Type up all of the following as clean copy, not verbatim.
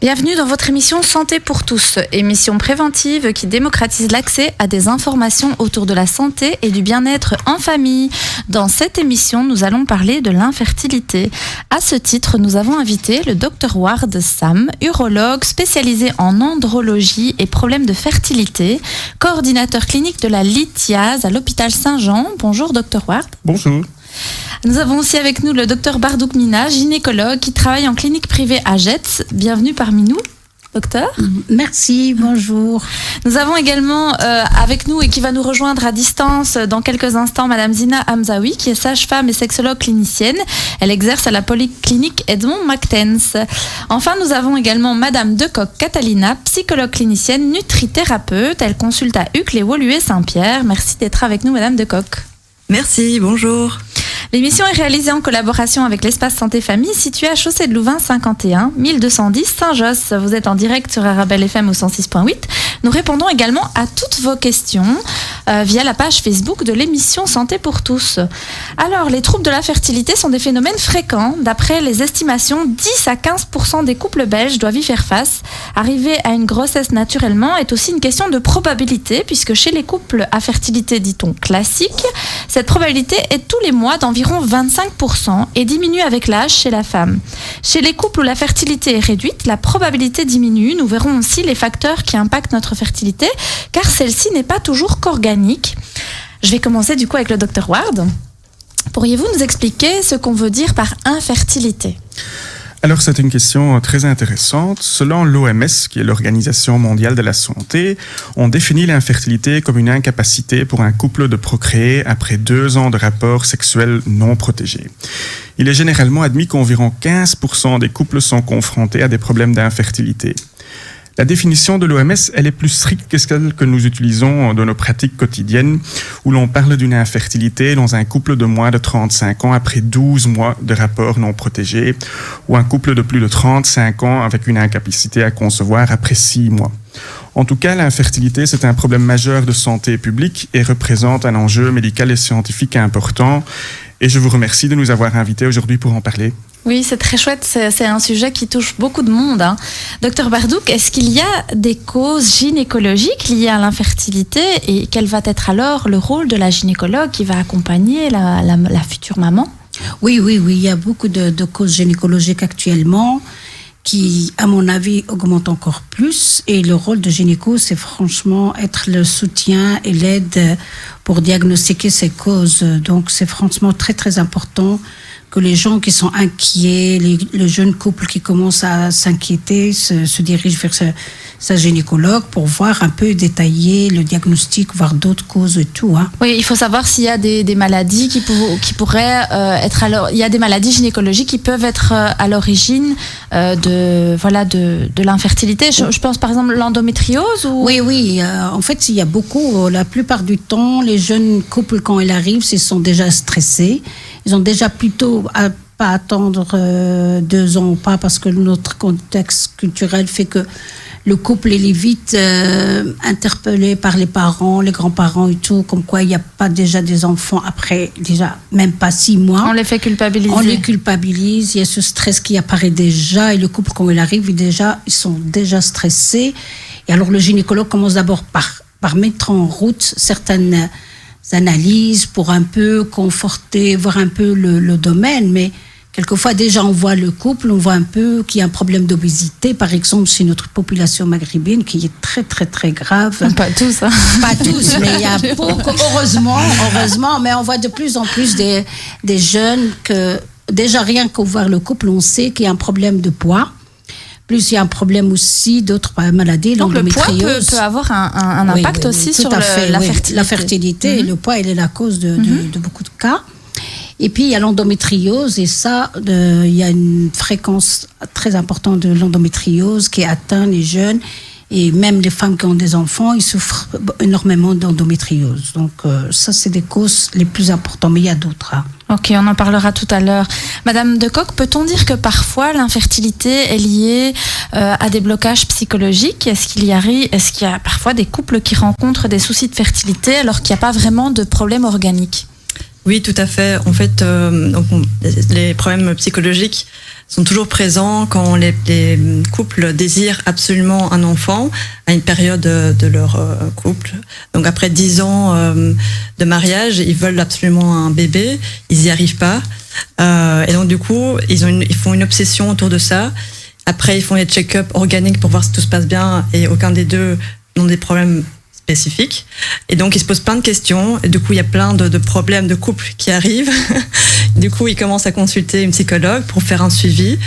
Bienvenue dans votre émission Santé pour tous, émission préventive qui démocratise l'accès à des informations autour de la santé et du bien-être en famille. Dans cette émission, nous allons parler de l'infertilité. À ce titre, nous avons invité le Dr Ward Sam, urologue spécialisé en andrologie et problèmes de fertilité, coordinateur clinique de la lithiase à l'hôpital Saint-Jean. Bonjour Dr Ward. Bonjour. Nous avons aussi avec nous le Dr Bardouk Mina, gynécologue qui travaille en clinique privée à Jets. Bienvenue parmi nous, docteur. Merci, bonjour. Nous avons également avec nous et qui va nous rejoindre à distance dans quelques instants Madame Zina Hamzaoui qui est sage-femme et sexologue clinicienne. Elle exerce à la polyclinique Edmond Mactens. Enfin, nous avons également Madame Decoq Catalina, psychologue clinicienne, nutrithérapeute. Elle consulte à Uccle et Woluwe-Saint-Pierre. Merci d'être avec nous Madame Decoq. Merci, bonjour. L'émission est réalisée en collaboration avec l'Espace Santé Famille situé à Chaussée de Louvain 51 1210 Saint-Josse. Vous êtes en direct sur Arabelle FM au 106.8. Nous répondons également à toutes vos questions via la page Facebook de l'émission Santé pour tous. Alors, les troubles de la fertilité sont des phénomènes fréquents. D'après les estimations, 10 à 15% des couples belges doivent y faire face. Arriver à une grossesse naturellement est aussi une question de probabilité puisque chez les couples à fertilité, dit-on, classique, cette probabilité est tous les mois d'environ 25% et diminue avec l'âge chez la femme. Chez les couples où la fertilité est réduite, la probabilité diminue. Nous verrons aussi les facteurs qui impactent notre fertilité, car celle-ci n'est pas toujours qu'organique. Je vais commencer du coup avec le Dr Ward. Pourriez-vous nous expliquer ce qu'on veut dire par infertilité ? Alors c'est une question très intéressante. Selon l'OMS, qui est l'Organisation mondiale de la santé, on définit l'infertilité comme une incapacité pour un couple de procréer après 2 ans de rapports sexuels non protégés. Il est généralement admis qu'environ 15% des couples sont confrontés à des problèmes d'infertilité. La définition de l'OMS, elle est plus stricte que celle que nous utilisons dans nos pratiques quotidiennes, où l'on parle d'une infertilité dans un couple de moins de 35 ans après 12 mois de rapports non protégés, ou un couple de plus de 35 ans avec une incapacité à concevoir après 6 mois. En tout cas, l'infertilité, c'est un problème majeur de santé publique et représente un enjeu médical et scientifique important. Et je vous remercie de nous avoir invités aujourd'hui pour en parler. Oui, c'est très chouette. C'est un sujet qui touche beaucoup de monde. Docteur Bardouk, est-ce qu'il y a des causes gynécologiques liées à l'infertilité et quel va être alors le rôle de la gynécologue qui va accompagner la future maman ? Oui, il y a beaucoup de causes gynécologiques actuellement qui, à mon avis, augmentent encore plus. Et le rôle de gynéco, c'est franchement être le soutien et l'aide pour diagnostiquer ces causes. Donc, c'est franchement très, très important que les gens qui sont inquiets, les jeunes couples qui commencent à s'inquiéter, se dirigent vers sa gynécologue pour voir un peu détailler le diagnostic, voir d'autres causes et tout. Oui, il faut savoir s'il y a des maladies qui pourraient être il y a des maladies gynécologiques qui peuvent être à l'origine de l'infertilité. Je pense par exemple l'endométriose ou... Oui. En fait, il y a beaucoup. La plupart du temps, les jeunes couples, quand ils arrivent, ils sont déjà stressés. Ils ont déjà plutôt à pas attendre 2 ans ou pas parce que notre contexte culturel fait que le couple il est vite interpellé par les parents, les grands-parents et tout, comme quoi il n'y a pas déjà des enfants après déjà même pas 6 mois. On les fait culpabiliser. On les culpabilise, il y a ce stress qui apparaît déjà et le couple quand il arrive, ils sont déjà stressés. Et alors le gynécologue commence d'abord par mettre en route certaines analyses pour un peu conforter, voir un peu le domaine, mais quelquefois déjà on voit le couple, on voit un peu qu'il y a un problème d'obésité, par exemple chez notre population maghrébine qui est très très très grave. Pas tous, Pas tous, mais il y a beaucoup, heureusement, mais on voit de plus en plus des jeunes que déjà rien qu'au voir le couple, on sait qu'il y a un problème de poids. Plus il y a un problème aussi d'autres maladies, donc l'endométriose. Le poids peut avoir un impact aussi sur la fertilité. La fertilité, le poids, il est la cause de beaucoup de cas. Et puis il y a l'endométriose et ça, il y a une fréquence très importante de l'endométriose qui atteint les jeunes et même les femmes qui ont des enfants, ils souffrent énormément d'endométriose. Donc ça, c'est des causes les plus importantes, mais il y a d'autres. Ok, on en parlera tout à l'heure. Madame Decoq, peut-on dire que parfois l'infertilité est liée à des blocages psychologiques ? Est-ce qu'il y a parfois des couples qui rencontrent des soucis de fertilité alors qu'il n'y a pas vraiment de problème organique ? Oui, tout à fait. En fait, les problèmes psychologiques sont toujours présents quand les couples désirent absolument un enfant à une période de leur couple. Donc après 10 ans de mariage, ils veulent absolument un bébé, ils n'y arrivent pas. Et donc du coup, ils font une obsession autour de ça. Après, ils font les check-up organiques pour voir si tout se passe bien et aucun des deux n'ont des problèmes spécifiques. Et donc, ils se posent plein de questions. Et du coup, il y a plein de problèmes de couple qui arrivent. Du coup, ils commencent à consulter une psychologue pour faire un suivi.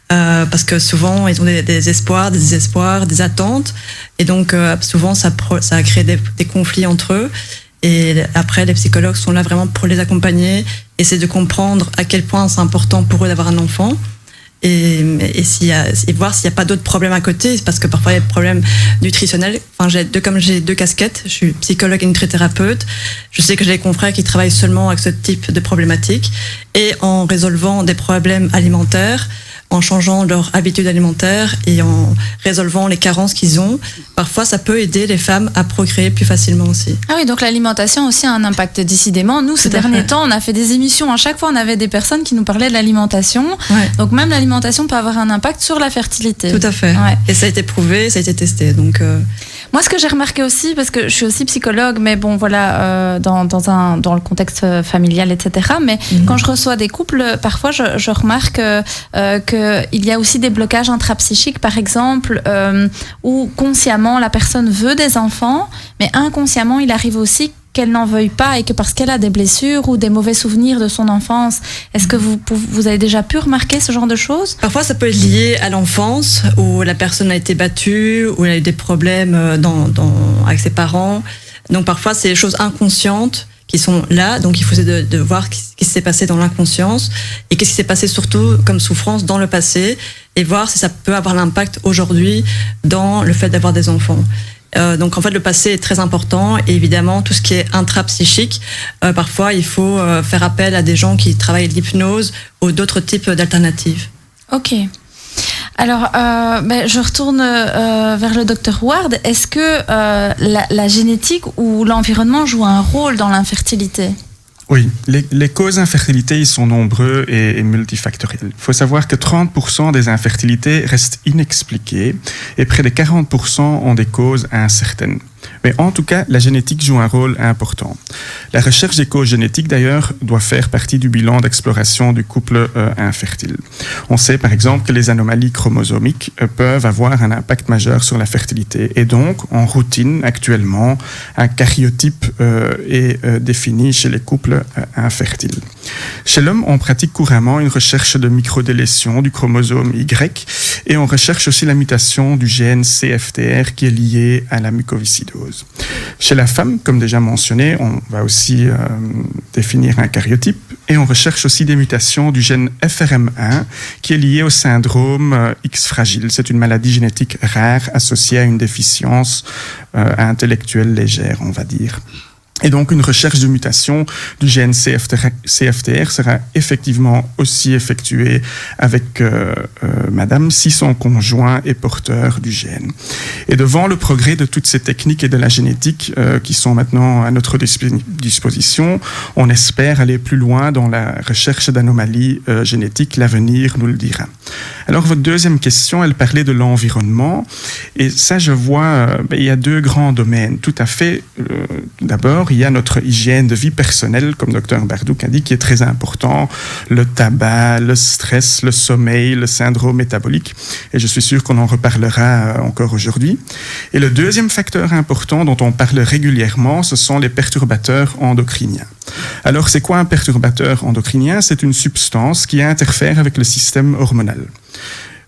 Parce que souvent, ils ont des espoirs, des désespoirs, des attentes. Et donc, souvent, ça a créé des conflits entre eux. Et après, les psychologues sont là vraiment pour les accompagner, essayer de comprendre à quel point c'est important pour eux d'avoir un enfant. Et voir s'il n'y a pas d'autres problèmes à côté, parce que parfois il y a des problèmes nutritionnels. Enfin, comme j'ai 2 casquettes, je suis psychologue et nutrithérapeute. Je sais que j'ai des confrères qui travaillent seulement avec ce type de problématiques, et en résolvant des problèmes alimentaires, en changeant leurs habitudes alimentaires et en résolvant les carences qu'ils ont, parfois ça peut aider les femmes à procréer plus facilement aussi. Ah oui, donc l'alimentation aussi a un impact décidément. Nous, ces derniers temps, on a fait des émissions. À chaque fois, on avait des personnes qui nous parlaient de l'alimentation. Ouais. Donc même l'alimentation peut avoir un impact sur la fertilité. Tout à fait. Ouais. Et ça a été prouvé, ça a été testé. Donc moi, ce que j'ai remarqué aussi, parce que je suis aussi psychologue, mais bon, voilà, dans le contexte familial, etc. Mais quand je reçois des couples, parfois, je remarque qu'il y a aussi des blocages intrapsychiques, par exemple, où consciemment, la personne veut des enfants, mais inconsciemment, il arrive aussi qu'elle n'en veuille pas et que parce qu'elle a des blessures ou des mauvais souvenirs de son enfance. Est-ce que vous avez déjà pu remarquer ce genre de choses ? Parfois, ça peut être lié à l'enfance, où la personne a été battue, où elle a eu des problèmes avec ses parents. Donc parfois, c'est des choses inconscientes qui sont là. Donc il faut essayer de voir ce qui s'est passé dans l'inconscience et qu'est-ce qui s'est passé surtout comme souffrance dans le passé, et voir si ça peut avoir l'impact aujourd'hui dans le fait d'avoir des enfants. Donc en fait le passé est très important, et évidemment tout ce qui est intrapsychique, parfois il faut faire appel à des gens qui travaillent l'hypnose ou d'autres types d'alternatives. Ok. Alors, je retourne vers le docteur Ward. Est-ce que la génétique ou l'environnement joue un rôle dans l'infertilité ? Oui, les causes d'infertilité, ils sont nombreux et multifactoriels. Il faut savoir que 30% des infertilités restent inexpliquées et près de 40% ont des causes incertaines. Mais en tout cas, la génétique joue un rôle important. La recherche des causes génétiques, d'ailleurs, doit faire partie du bilan d'exploration du couple infertile. On sait, par exemple, que les anomalies chromosomiques peuvent avoir un impact majeur sur la fertilité. Et donc, en routine, actuellement, un karyotype est défini chez les couples infertiles. Chez l'homme, on pratique couramment une recherche de microdélétion du chromosome Y, et on recherche aussi la mutation du gène CFTR qui est lié à la mucoviscidose. Chez la femme, comme déjà mentionné, on va aussi définir un karyotype, et on recherche aussi des mutations du gène FRM1 qui est lié au syndrome X fragile. C'est une maladie génétique rare associée à une déficience intellectuelle légère, on va dire. Et donc, une recherche de mutation du gène CFTR sera effectivement aussi effectuée avec madame si son conjoint est porteur du gène. Et devant le progrès de toutes ces techniques et de la génétique qui sont maintenant à notre disposition, on espère aller plus loin dans la recherche d'anomalies génétiques. L'avenir nous le dira. Alors, votre deuxième question, elle parlait de l'environnement. Et ça, je vois, il y a 2 grands domaines. Tout à fait. D'abord, il y a notre hygiène de vie personnelle, comme Dr Bardouc a dit, qui est très important. Le tabac, le stress, le sommeil, le syndrome métabolique. Et je suis sûr qu'on en reparlera encore aujourd'hui. Et le deuxième facteur important dont on parle régulièrement, ce sont les perturbateurs endocriniens. Alors, c'est quoi un perturbateur endocrinien ? C'est une substance qui interfère avec le système hormonal.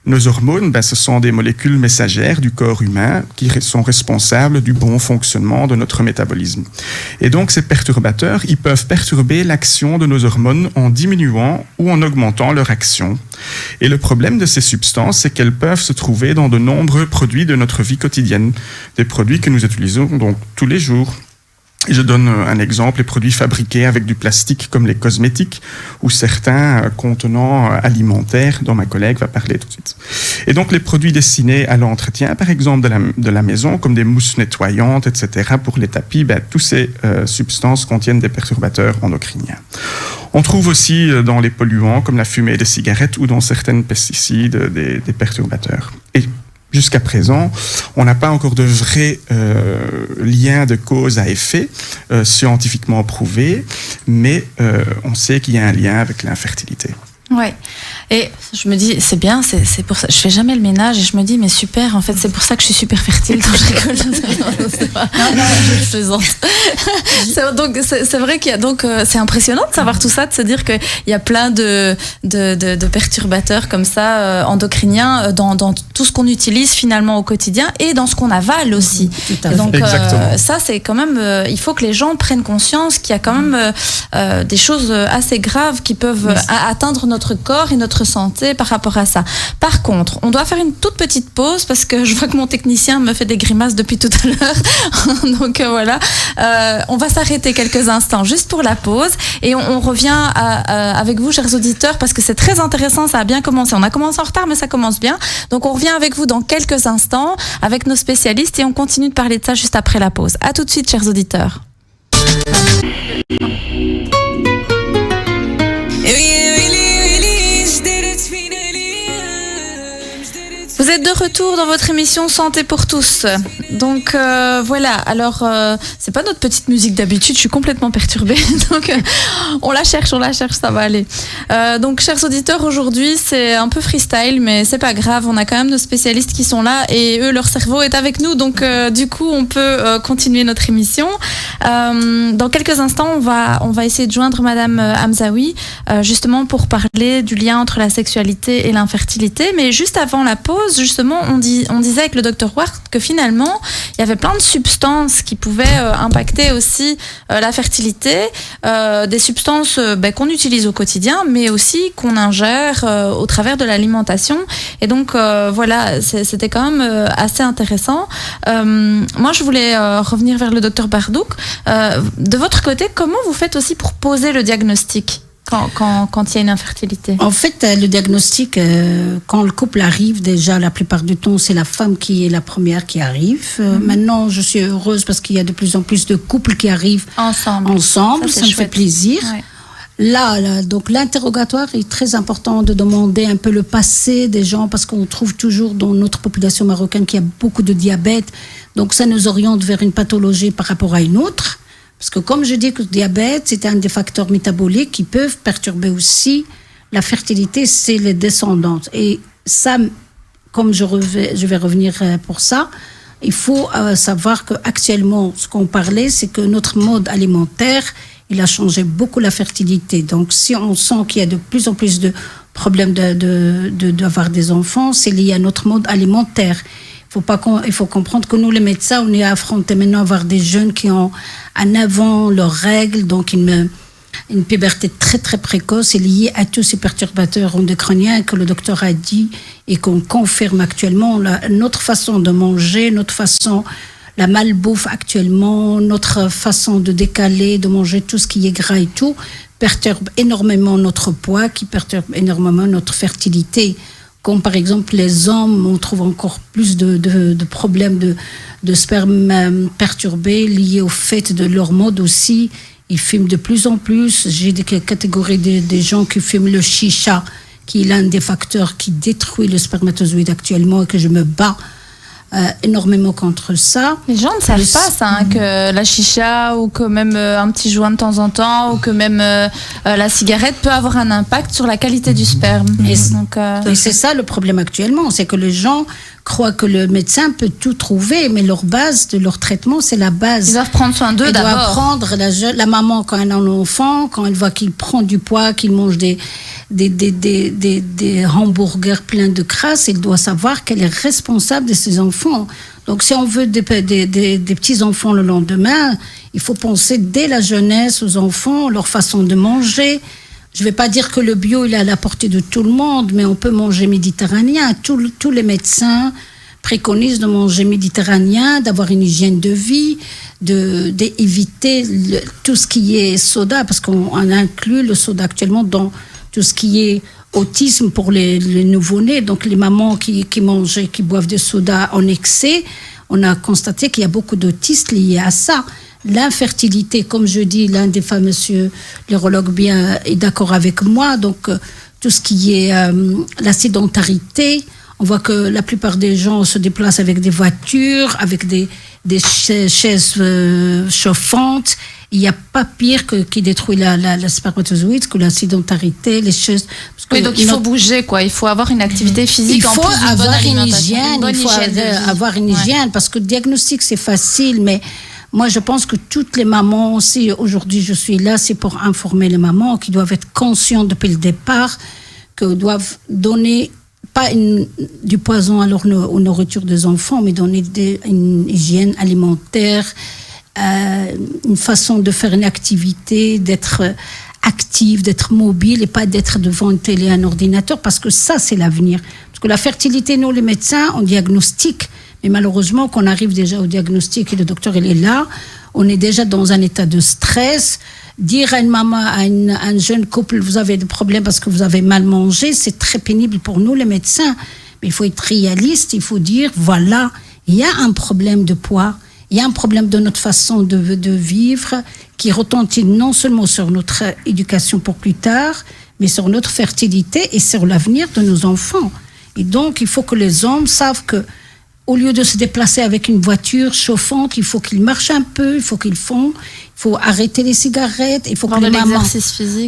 Nos hormones, ce sont des molécules messagères du corps humain qui sont responsables du bon fonctionnement de notre métabolisme. Et donc, ces perturbateurs, ils peuvent perturber l'action de nos hormones en diminuant ou en augmentant leur action. Et le problème de ces substances, c'est qu'elles peuvent se trouver dans de nombreux produits de notre vie quotidienne, des produits que nous utilisons donc tous les jours. Et je donne un exemple, les produits fabriqués avec du plastique comme les cosmétiques ou certains contenants alimentaires dont ma collègue va parler tout de suite. Et donc les produits destinés à l'entretien, par exemple de la maison, comme des mousses nettoyantes, etc. pour les tapis, toutes ces substances contiennent des perturbateurs endocriniens. On trouve aussi dans les polluants, comme la fumée des cigarettes ou dans certains pesticides, des perturbateurs. Et jusqu'à présent, on n'a pas encore de vrai lien de cause à effet scientifiquement prouvé, mais on sait qu'il y a un lien avec l'infertilité. Ouais. Et je me dis, c'est bien, c'est pour ça. Je fais jamais le ménage et je me dis, mais super, en fait, c'est pour ça que je suis super fertile. Donc je rigole. Non, je plaisante. Donc c'est vrai qu'il y a donc c'est impressionnant de savoir tout ça, de se dire qu'il y a plein de perturbateurs comme ça endocriniens dans tout ce qu'on utilise finalement au quotidien et dans ce qu'on avale aussi. Tout à fait. Donc Exactement. ça c'est quand même, il faut que les gens prennent conscience qu'il y a quand même des choses assez graves qui peuvent atteindre notre corps et notre santé par rapport à ça. Par contre, on doit faire une toute petite pause parce que je vois que mon technicien me fait des grimaces depuis tout à l'heure. Donc voilà, on va s'arrêter quelques instants juste pour la pause et on revient avec vous, chers auditeurs, parce que c'est très intéressant, ça a bien commencé. On a commencé en retard, mais ça commence bien. Donc on revient avec vous dans quelques instants avec nos spécialistes et on continue de parler de ça juste après la pause. À tout de suite, chers auditeurs. Vous êtes de retour dans votre émission Santé pour tous. Donc voilà, alors c'est pas notre petite musique d'habitude, je suis complètement perturbée. Donc on la cherche, ça va aller. Donc chers auditeurs, aujourd'hui c'est un peu freestyle, mais c'est pas grave, on a quand même nos spécialistes qui sont là et eux, leur cerveau est avec nous. Donc du coup, on peut continuer notre émission. Dans quelques instants, on va essayer de joindre Madame Hamzaoui, justement pour parler du lien entre la sexualité et l'infertilité. Mais juste avant la pause, justement, on disait avec le Dr Ward que finalement, il y avait plein de substances qui pouvaient impacter aussi la fertilité, des substances qu'on utilise au quotidien, mais aussi qu'on ingère au travers de l'alimentation. Et donc, voilà, c'était quand même assez intéressant. Moi, je voulais revenir vers le Dr Bardouch. De votre côté, comment vous faites aussi pour poser le diagnostic quand il y a une infertilité? En fait, le diagnostic, quand le couple arrive, déjà, la plupart du temps, c'est la femme qui est la première qui arrive. Maintenant, je suis heureuse parce qu'il y a de plus en plus de couples qui arrivent ensemble. Ça me fait plaisir. Ouais. Là, donc l'interrogatoire est très important, de demander un peu le passé des gens, parce qu'on trouve toujours dans notre population marocaine qu'il y a beaucoup de diabète. Donc ça nous oriente vers une pathologie par rapport à une autre. Parce que comme je dis que le diabète, c'est un des facteurs métaboliques qui peuvent perturber aussi la fertilité, c'est les descendantes. Et ça, comme je vais revenir pour ça, il faut savoir qu'actuellement, ce qu'on parlait, c'est que notre mode alimentaire, il a changé beaucoup la fertilité. Donc si on sent qu'il y a de plus en plus de problèmes d'avoir des enfants, c'est lié à notre mode alimentaire. Il faut comprendre que nous, les médecins, on est affrontés maintenant à avoir des jeunes qui ont en avant leurs règles, donc une puberté très très précoce est liée à tous ces perturbateurs endocriniens que le docteur a dit et qu'on confirme actuellement. Notre façon de manger, la malbouffe actuellement, notre façon de décaler, de manger tout ce qui est gras et tout, perturbe énormément notre poids, qui perturbe énormément notre fertilité. Comme par exemple les hommes, on trouve encore plus de problèmes de sperme perturbés liés au fait de leur mode aussi. Ils fument de plus en plus. J'ai des catégories des gens qui fument le chicha, qui est l'un des facteurs qui détruit le spermatozoïde actuellement et que je me bats énormément contre ça. Les gens ne savent pas ça, que la chicha ou que même un petit joint de temps en temps ou que même la cigarette peut avoir un impact sur la qualité du sperme. Et c'est ça le problème actuellement, c'est que les gens croient que le médecin peut tout trouver, mais leur base de leur traitement, c'est la base. Ils doivent prendre soin d'eux d'abord. Ils doivent prendre la maman quand elle a un enfant, quand elle voit qu'il prend du poids, qu'il mange des hamburgers pleins de crasse, elle doit savoir qu'elle est responsable de ses enfants. Donc si on veut des petits enfants le lendemain, il faut penser dès la jeunesse aux enfants, leur façon de manger. Je ne vais pas dire que le bio il est à la portée de tout le monde, mais on peut manger méditerranéen. Tous les médecins préconisent de manger méditerranéen, d'avoir une hygiène de vie, d'éviter tout ce qui est soda, parce qu'on inclut le soda actuellement dans tout ce qui est autisme pour les nouveau-nés. Donc les mamans qui boivent du soda en excès, on a constaté qu'il y a beaucoup d'autistes liés à ça. l'infertilité, comme je dis, l'un des femmes, monsieur l'urologue bien est d'accord avec moi, donc tout ce qui est la sédentarité, on voit que la plupart des gens se déplacent avec des voitures, avec des chaises chauffantes. Il n'y a pas pire qui détruit la spermatozoïde que la sédentarité, les chaises. Oui, donc il faut bouger, quoi. Il faut avoir une activité physique. Il faut avoir une hygiène. Il faut avoir une hygiène, parce que le diagnostic, c'est facile, mais moi, je pense que toutes les mamans aussi, aujourd'hui, je suis là, c'est pour informer les mamans qui doivent être conscientes depuis le départ que doivent donner pas du poison aux nourritures des enfants, mais donner une hygiène alimentaire, une façon de faire une activité, d'être active, d'être mobile et pas d'être devant une télé, un ordinateur, parce que ça, c'est l'avenir. Parce que la fertilité, nous, les médecins, on diagnostique, mais malheureusement, quand on arrive déjà au diagnostic et le docteur, il est là, on est déjà dans un état de stress. Dire à une maman, à un jeune couple, vous avez des problèmes parce que vous avez mal mangé, c'est très pénible pour nous, les médecins. Mais il faut être réaliste, il faut dire, voilà, il y a un problème de poids, il y a un problème de notre façon de vivre qui retentit non seulement sur notre éducation pour plus tard, mais sur notre fertilité et sur l'avenir de nos enfants. Et donc, il faut que les hommes savent que au lieu de se déplacer avec une voiture chauffante, il faut qu'ils marchent un peu, il faut arrêter les cigarettes, il faut que les mamans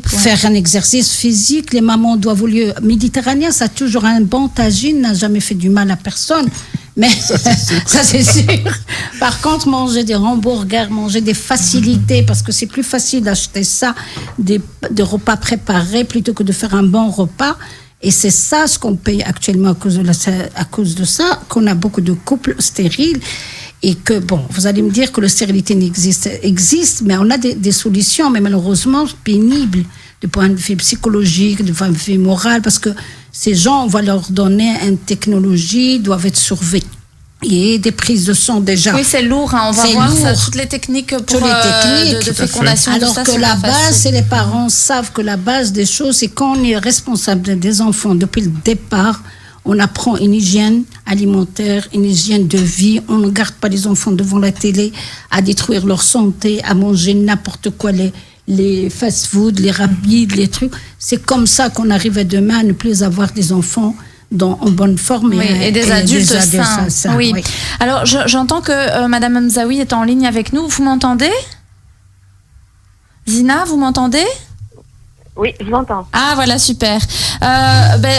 faire un exercice physique. Les mamans doivent, au lieu méditerranéen, ça a toujours un bon tagine, n'a jamais fait du mal à personne. Mais ça c'est sûr. Par contre, manger des hamburgers, manger des facilités, parce que c'est plus facile d'acheter ça, des repas préparés plutôt que de faire un bon repas. Et c'est ça ce qu'on paye actuellement à cause de ça, qu'on a beaucoup de couples stériles. Et que, bon, vous allez me dire que la stérilité existe, mais on a des solutions, mais malheureusement pénibles, du point de vue psychologique, du point de vue moral, parce que ces gens, on va leur donner une technologie, doivent être surveillés. Et des prises de sang déjà. Oui, c'est lourd, hein. On va voir ça, toutes les techniques de fécondation. Alors que la base, et les parents savent que la base des choses, c'est quand on est responsable des enfants depuis le départ, on apprend une hygiène alimentaire, une hygiène de vie. On ne garde pas les enfants devant la télé à détruire leur santé, à manger n'importe quoi, les fast-food, les rapides, les trucs. C'est comme ça qu'on arrive à demain à ne plus avoir des enfants en bonne forme et des adultes sains. Oui. Alors, j'entends que Madame Hamzaoui est en ligne avec nous. Vous m'entendez? Zina, vous m'entendez? Oui, je m'entends. Ah, voilà, super.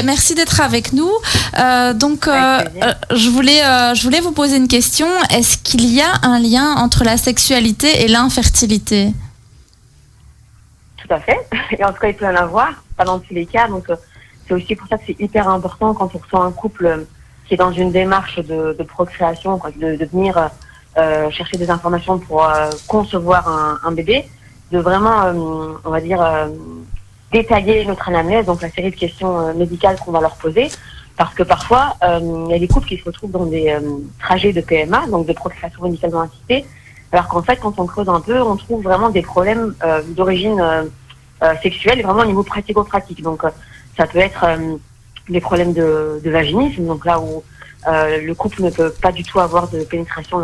Merci d'être avec nous. Je voulais vous poser une question. Est-ce qu'il y a un lien entre la sexualité et l'infertilité? Tout à fait. Et en tout cas, il peut y en avoir, pas dans tous les cas. Donc, c'est aussi pour ça que c'est hyper important quand on reçoit un couple qui est dans une démarche de procréation, de venir chercher des informations pour concevoir un bébé, de vraiment, on va dire, détailler notre anamnèse, donc la série de questions médicales qu'on va leur poser, parce que parfois, il y a des couples qui se retrouvent dans des trajets de PMA, donc de procréation médicalement assistée, alors qu'en fait, quand on creuse un peu, on trouve vraiment des problèmes d'origine sexuelle, vraiment au niveau pratico-pratique. Donc, ça peut être des problèmes de vaginisme, donc là où le couple ne peut pas du tout avoir de pénétration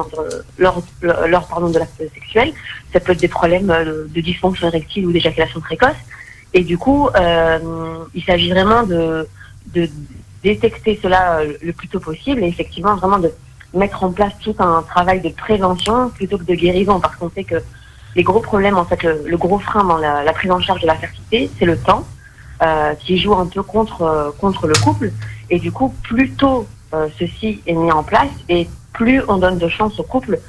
lors de l'acte sexuel. Ça peut être des problèmes de dysfonction érectile ou d'éjaculation précoce. Et du coup, il s'agit vraiment de détecter cela le plus tôt possible et effectivement vraiment de mettre en place tout un travail de prévention plutôt que de guérison, parce qu'on sait que les gros problèmes, en fait, le gros frein dans la prise en charge de la fertilité, c'est le temps. Qui joue un peu contre le couple, et du coup plus tôt ceci est mis en place et plus on donne de chance au couple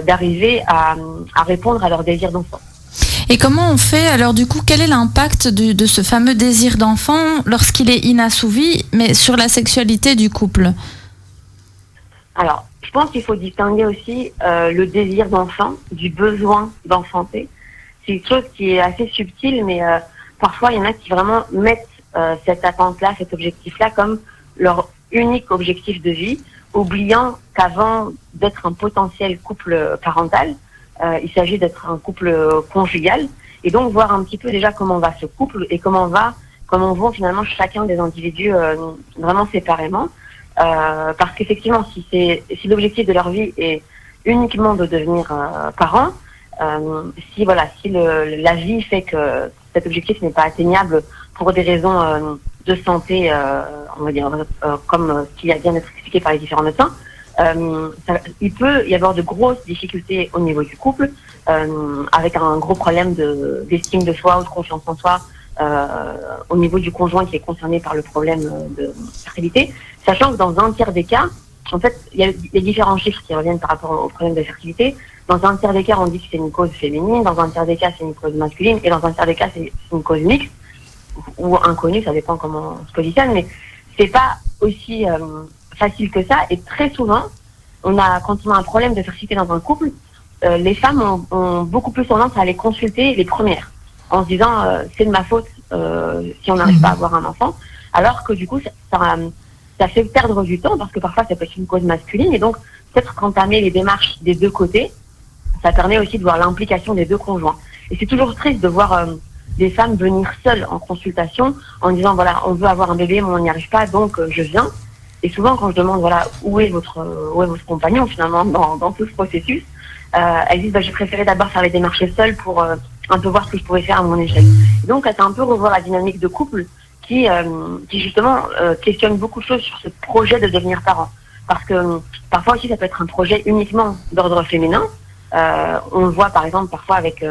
d'arriver à répondre à leur désir d'enfant. Et comment on fait alors du coup, quel est l'impact de ce fameux désir d'enfant lorsqu'il est inassouvi, mais sur la sexualité du couple? Alors, je pense qu'il faut distinguer aussi le désir d'enfant du besoin d'enfanter. C'est une chose qui est assez subtile, mais parfois, il y en a qui vraiment mettent cette attente-là, cet objectif-là comme leur unique objectif de vie, oubliant qu'avant d'être un potentiel couple parental, il s'agit d'être un couple conjugal, et donc voir un petit peu déjà comment va ce couple et comment vont finalement chacun des individus vraiment séparément. Parce qu'effectivement, si l'objectif de leur vie est uniquement de devenir parents, Si la vie fait que cet objectif n'est pas atteignable pour des raisons de santé, on va dire, comme ce qui vient d'être expliqué par les différents médecins, il peut y avoir de grosses difficultés au niveau du couple, avec un gros problème d'estime de soi ou de confiance en soi au niveau du conjoint qui est concerné par le problème de fertilité, sachant que dans un tiers des cas, en fait, il y a différents chiffres qui reviennent par rapport au problème de fertilité. Dans un tiers des cas, on dit que c'est une cause féminine, dans un tiers des cas, c'est une cause masculine, et dans un tiers des cas, c'est une cause mixte, ou inconnue, ça dépend comment on se positionne, mais c'est pas aussi facile que ça, et très souvent, quand on a un problème de fertilité dans un couple, les femmes ont beaucoup plus tendance à aller consulter les premières, en se disant c'est de ma faute si on n'arrive pas à avoir un enfant, alors que du coup, ça fait perdre du temps, parce que parfois, ça peut être une cause masculine, et donc, peut-être qu'entamer les démarches des deux côtés, ça permet aussi de voir l'implication des deux conjoints. Et c'est toujours triste de voir des femmes venir seules en consultation en disant voilà, on veut avoir un bébé mais on n'y arrive pas, donc je viens. Et souvent quand je demande voilà, où est votre compagnon finalement dans tout ce processus, elles disent j'ai préféré d'abord faire les démarches seule pour un peu voir ce que je pouvais faire à mon échelle. Et donc c'est un peu revoir la dynamique de couple qui justement questionne beaucoup de choses sur ce projet de devenir parent. Parce que parfois aussi ça peut être un projet uniquement d'ordre féminin. On le voit par exemple parfois avec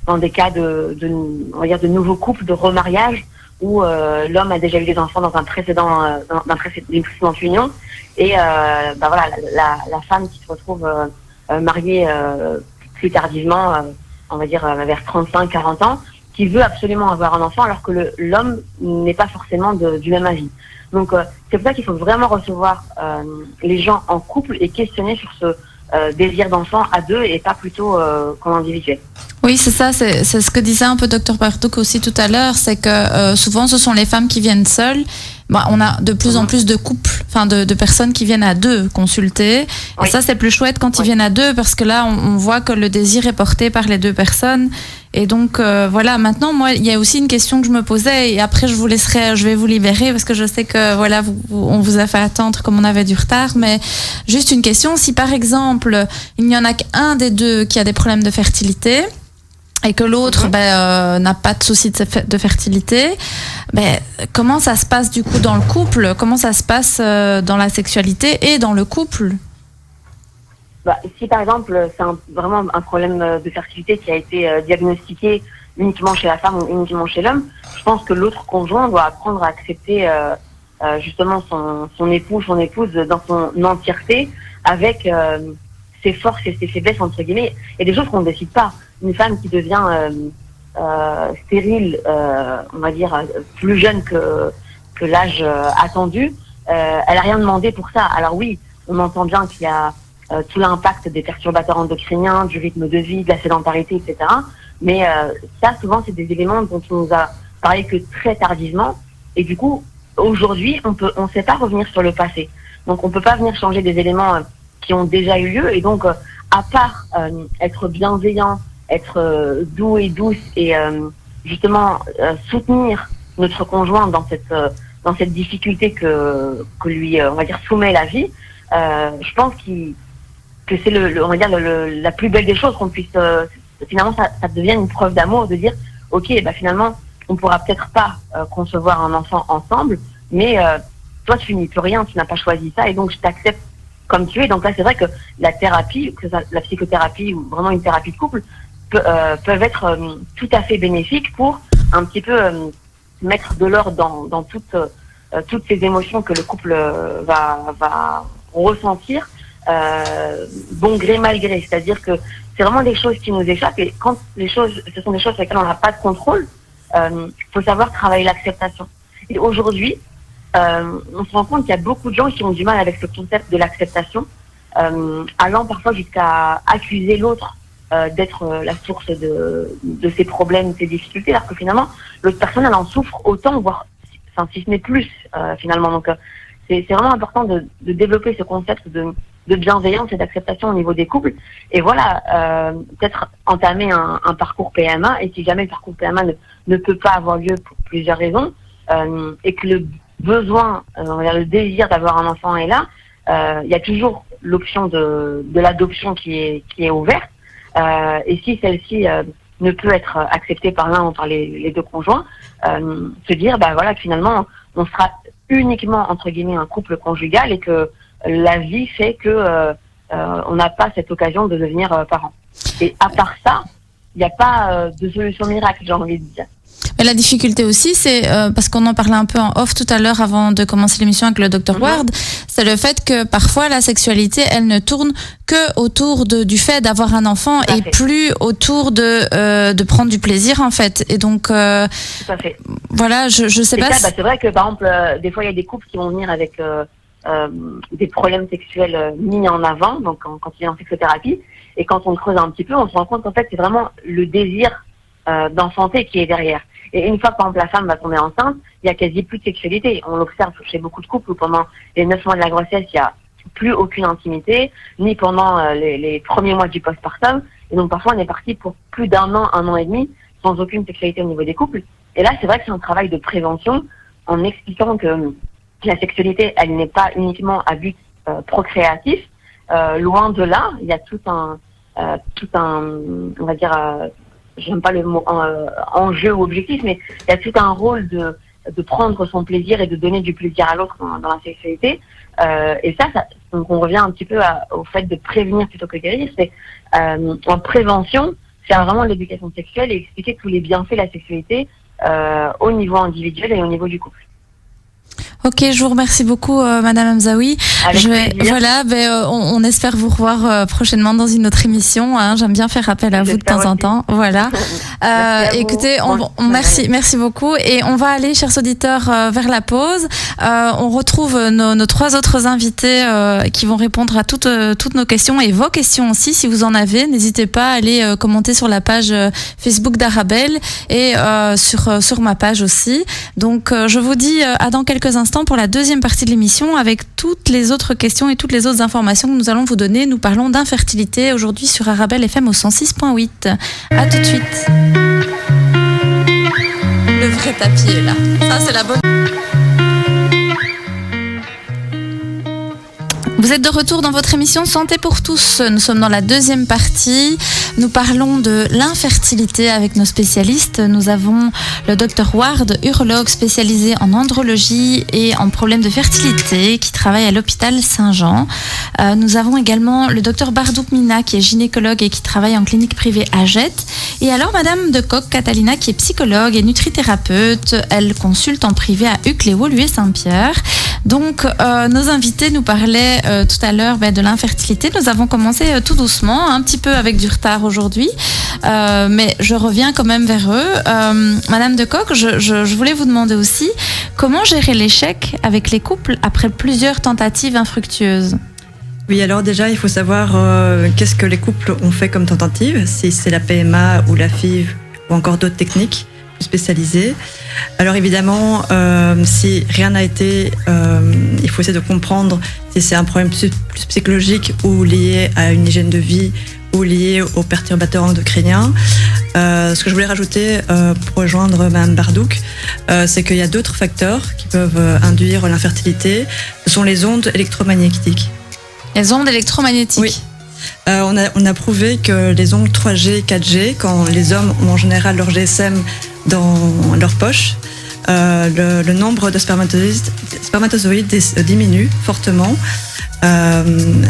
dans des cas on va dire de nouveaux couples, de remariage, où l'homme a déjà eu des enfants dans une précédente union, et voilà, la femme qui se retrouve mariée plus tardivement, on va dire vers 35-40 ans, qui veut absolument avoir un enfant alors que l'homme n'est pas forcément du même avis. Donc c'est pour ça qu'il faut vraiment recevoir les gens en couple et questionner sur ce désir d'enfant à deux et pas plutôt qu'en individuel. Oui, c'est ça, c'est ce que disait un peu Dr Partouk aussi tout à l'heure, c'est que souvent ce sont les femmes qui viennent seules. On a de plus en plus de couples, enfin de personnes qui viennent à deux consulter. Et ça, c'est plus chouette quand ils viennent à deux, parce que là, on voit que le désir est porté par les deux personnes. Et donc, voilà, maintenant, moi, il y a aussi une question que je me posais, et après, je vais vous libérer, parce que je sais que, voilà, on vous a fait attendre comme on avait du retard, mais juste une question, si par exemple, il n'y en a qu'un des deux qui a des problèmes de fertilité, et que l'autre n'a pas de souci de fertilité, comment ça se passe du coup dans le couple? Comment ça se passe dans la sexualité et dans le couple? Si par exemple c'est vraiment un problème de fertilité qui a été diagnostiqué uniquement chez la femme ou uniquement chez l'homme, je pense que l'autre conjoint doit apprendre à accepter justement son époux, son épouse dans son entièreté, avec ses forces et ses faiblesses entre guillemets, et des choses qu'on ne décide pas. Une femme qui devient stérile, on va dire plus jeune que l'âge attendu, elle a rien demandé pour ça. Alors oui, on entend bien qu'il y a tout l'impact des perturbateurs endocriniens, du rythme de vie, de la sédentarité, etc. Mais ça, souvent, c'est des éléments dont on nous a parlé que très tardivement. Et du coup, aujourd'hui, on ne sait pas revenir sur le passé. Donc, on ne peut pas venir changer des éléments qui ont déjà eu lieu. Et donc, à part être bienveillant, être doux et douce et justement soutenir notre conjoint dans cette difficulté que lui, on va dire, soumet la vie, je pense que c'est on va dire la plus belle des choses qu'on puisse finalement ça devient une preuve d'amour de dire ok, finalement on pourra peut-être pas concevoir un enfant ensemble, mais toi tu n'y peux rien, tu n'as pas choisi ça, et donc je t'accepte comme tu es. Donc là c'est vrai que la thérapie, que la psychothérapie ou vraiment une thérapie de couple peuvent être tout à fait bénéfiques pour un petit peu mettre de l'ordre dans toutes ces émotions que le couple va ressentir, bon gré mal gré. C'est-à-dire que c'est vraiment des choses qui nous échappent, et quand ce sont des choses sur lesquelles on n'a pas de contrôle, faut savoir travailler l'acceptation. Et aujourd'hui, on se rend compte qu'il y a beaucoup de gens qui ont du mal avec ce concept de l'acceptation, allant parfois jusqu'à accuser l'autre d'être la source de ses problèmes, de ses difficultés, alors que finalement l'autre personne elle en souffre autant, voire si ce n'est plus finalement. Donc c'est vraiment important de développer ce concept de bienveillance et d'acceptation au niveau des couples, et voilà, peut-être entamer un parcours PMA, et si jamais le parcours PMA ne peut pas avoir lieu pour plusieurs raisons, et que le besoin, le désir d'avoir un enfant est là, il y a toujours l'option de l'adoption qui est ouverte. et si celle-ci ne peut être acceptée par l'un ou par les deux conjoints, se dire voilà que finalement on sera uniquement entre guillemets un couple conjugal et que la vie fait que on n'a pas cette occasion de devenir parents. Et à part ça, il n'y a pas de solution miracle, j'ai envie de dire. Mais la difficulté aussi, c'est parce qu'on en parlait un peu en off tout à l'heure avant de commencer l'émission avec le Dr Ward, c'est le fait que parfois la sexualité, elle ne tourne que autour du fait d'avoir un enfant et plus autour de prendre du plaisir en fait. Et donc, tout à fait. Voilà, je sais pas. Ça, c'est vrai que par exemple, des fois il y a des couples qui vont venir avec des problèmes sexuels mis en avant, donc quand il est en sexothérapie, et quand on creuse un petit peu, on se rend compte qu'en fait c'est vraiment le désir d'enfanter qui est derrière. Et une fois que, par exemple, la femme va tomber enceinte, il y a quasi plus de sexualité. On l'observe chez beaucoup de couples où pendant les 9 mois de la grossesse, il y a plus aucune intimité, ni pendant les premiers mois du postpartum. Et donc, parfois, on est parti pour plus d'un an et demi, sans aucune sexualité au niveau des couples. Et là, c'est vrai que c'est un travail de prévention en expliquant que la sexualité, elle n'est pas uniquement à but procréatif. Loin de là, il y a tout un on va dire, j'aime pas le mot enjeu ou objectif, mais il y a tout un rôle de prendre son plaisir et de donner du plaisir à l'autre dans la sexualité. Et ça, donc on revient un petit peu au fait de prévenir plutôt que guérir. C'est en prévention, faire vraiment l'éducation sexuelle et expliquer tous les bienfaits de la sexualité au niveau individuel et au niveau du couple. Ok, je vous remercie beaucoup, Madame Hamzaoui. Voilà, on espère vous revoir prochainement dans une autre émission. Hein. J'aime bien faire appel à vous de temps en temps. Voilà. Écoutez, merci beaucoup. Et on va aller, chers auditeurs, vers la pause. On retrouve nos 3 autres invités qui vont répondre à toutes nos questions et vos questions aussi, si vous en avez. N'hésitez pas à aller commenter sur la page Facebook d'Arabelle et sur ma page aussi. Donc, je vous dis à dans quelques instants pour la deuxième partie de l'émission avec toutes les autres questions et toutes les autres informations que nous allons vous donner. Nous parlons d'infertilité aujourd'hui sur Arabelle FM au 106.8. À tout de suite. Le vrai tapis est là. Ça, c'est la bonne. Vous êtes de retour dans votre émission Santé pour tous. Nous sommes dans la deuxième partie. Nous parlons de l'infertilité avec nos spécialistes. Nous avons le Dr Ward, urologue spécialisé en andrologie et en problèmes de fertilité, qui travaille à l'hôpital Saint-Jean. Nous avons également le Dr Bardouk Mina, qui est gynécologue et qui travaille en clinique privée à Jette. Et alors Madame de Kock, Catalina, qui est psychologue et nutrithérapeute. Elle consulte en privé à Ucléo, lui et Saint-Pierre. Donc, nos invités nous parlaient tout à l'heure de l'infertilité. Nous avons commencé tout doucement, un petit peu avec du retard aujourd'hui, mais je reviens quand même vers eux. Madame de Kock, je voulais vous demander aussi comment gérer l'échec avec les couples après plusieurs tentatives infructueuses. Oui, alors déjà, il faut savoir qu'est-ce que les couples ont fait comme tentative, si c'est la PMA ou la FIV ou encore d'autres techniques spécialisées. Alors évidemment, si rien n'a été, il faut essayer de comprendre si c'est un problème plus psychologique ou lié à une hygiène de vie ou lié aux perturbateurs endocriniens. Ce que je voulais rajouter pour rejoindre Mme Bardouk, c'est qu'il y a d'autres facteurs qui peuvent induire l'infertilité. Ce sont les ondes électromagnétiques. Les ondes électromagnétiques. Oui. On a prouvé que les ondes 3G, 4G, quand les hommes ont en général leur GSM dans leur poche, le nombre de spermatozoïdes diminue fortement.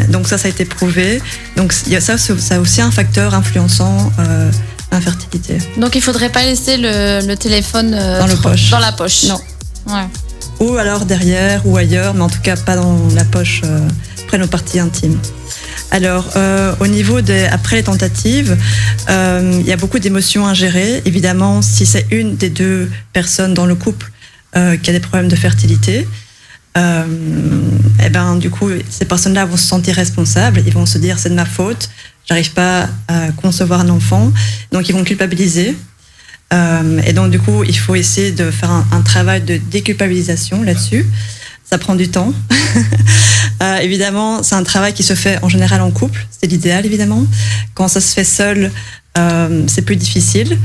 Donc ça a été prouvé. Donc ça a aussi un facteur influençant l'infertilité. Donc il ne faudrait pas laisser le téléphone dans la poche. Non. Ouais. Ou alors derrière ou ailleurs, mais en tout cas pas dans la poche près de nos parties intimes. Alors, au niveau après les tentatives, il y a beaucoup d'émotions à gérer. Évidemment, si c'est une des deux personnes dans le couple qui a des problèmes de fertilité, du coup, ces personnes-là vont se sentir responsables. Ils vont se dire, c'est de ma faute, j'arrive pas à concevoir un enfant. Donc, ils vont culpabiliser. Et donc, du coup, il faut essayer de faire un travail de déculpabilisation là-dessus. Ça prend du temps. Évidemment, c'est un travail qui se fait en général en couple. C'est l'idéal, évidemment. Quand ça se fait seul, c'est plus difficile.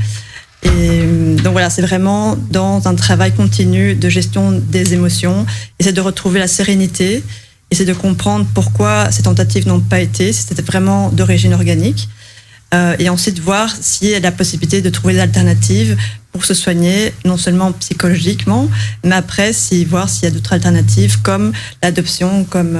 Et donc voilà, c'est vraiment dans un travail continu de gestion des émotions. Essayer de retrouver la sérénité. Essayer de comprendre pourquoi ces tentatives n'ont pas été, si c'était vraiment d'origine organique. et ensuite voir s'il y a la possibilité de trouver des alternatives pour se soigner, non seulement psychologiquement, mais après, voir s'il y a d'autres alternatives, comme l'adoption, comme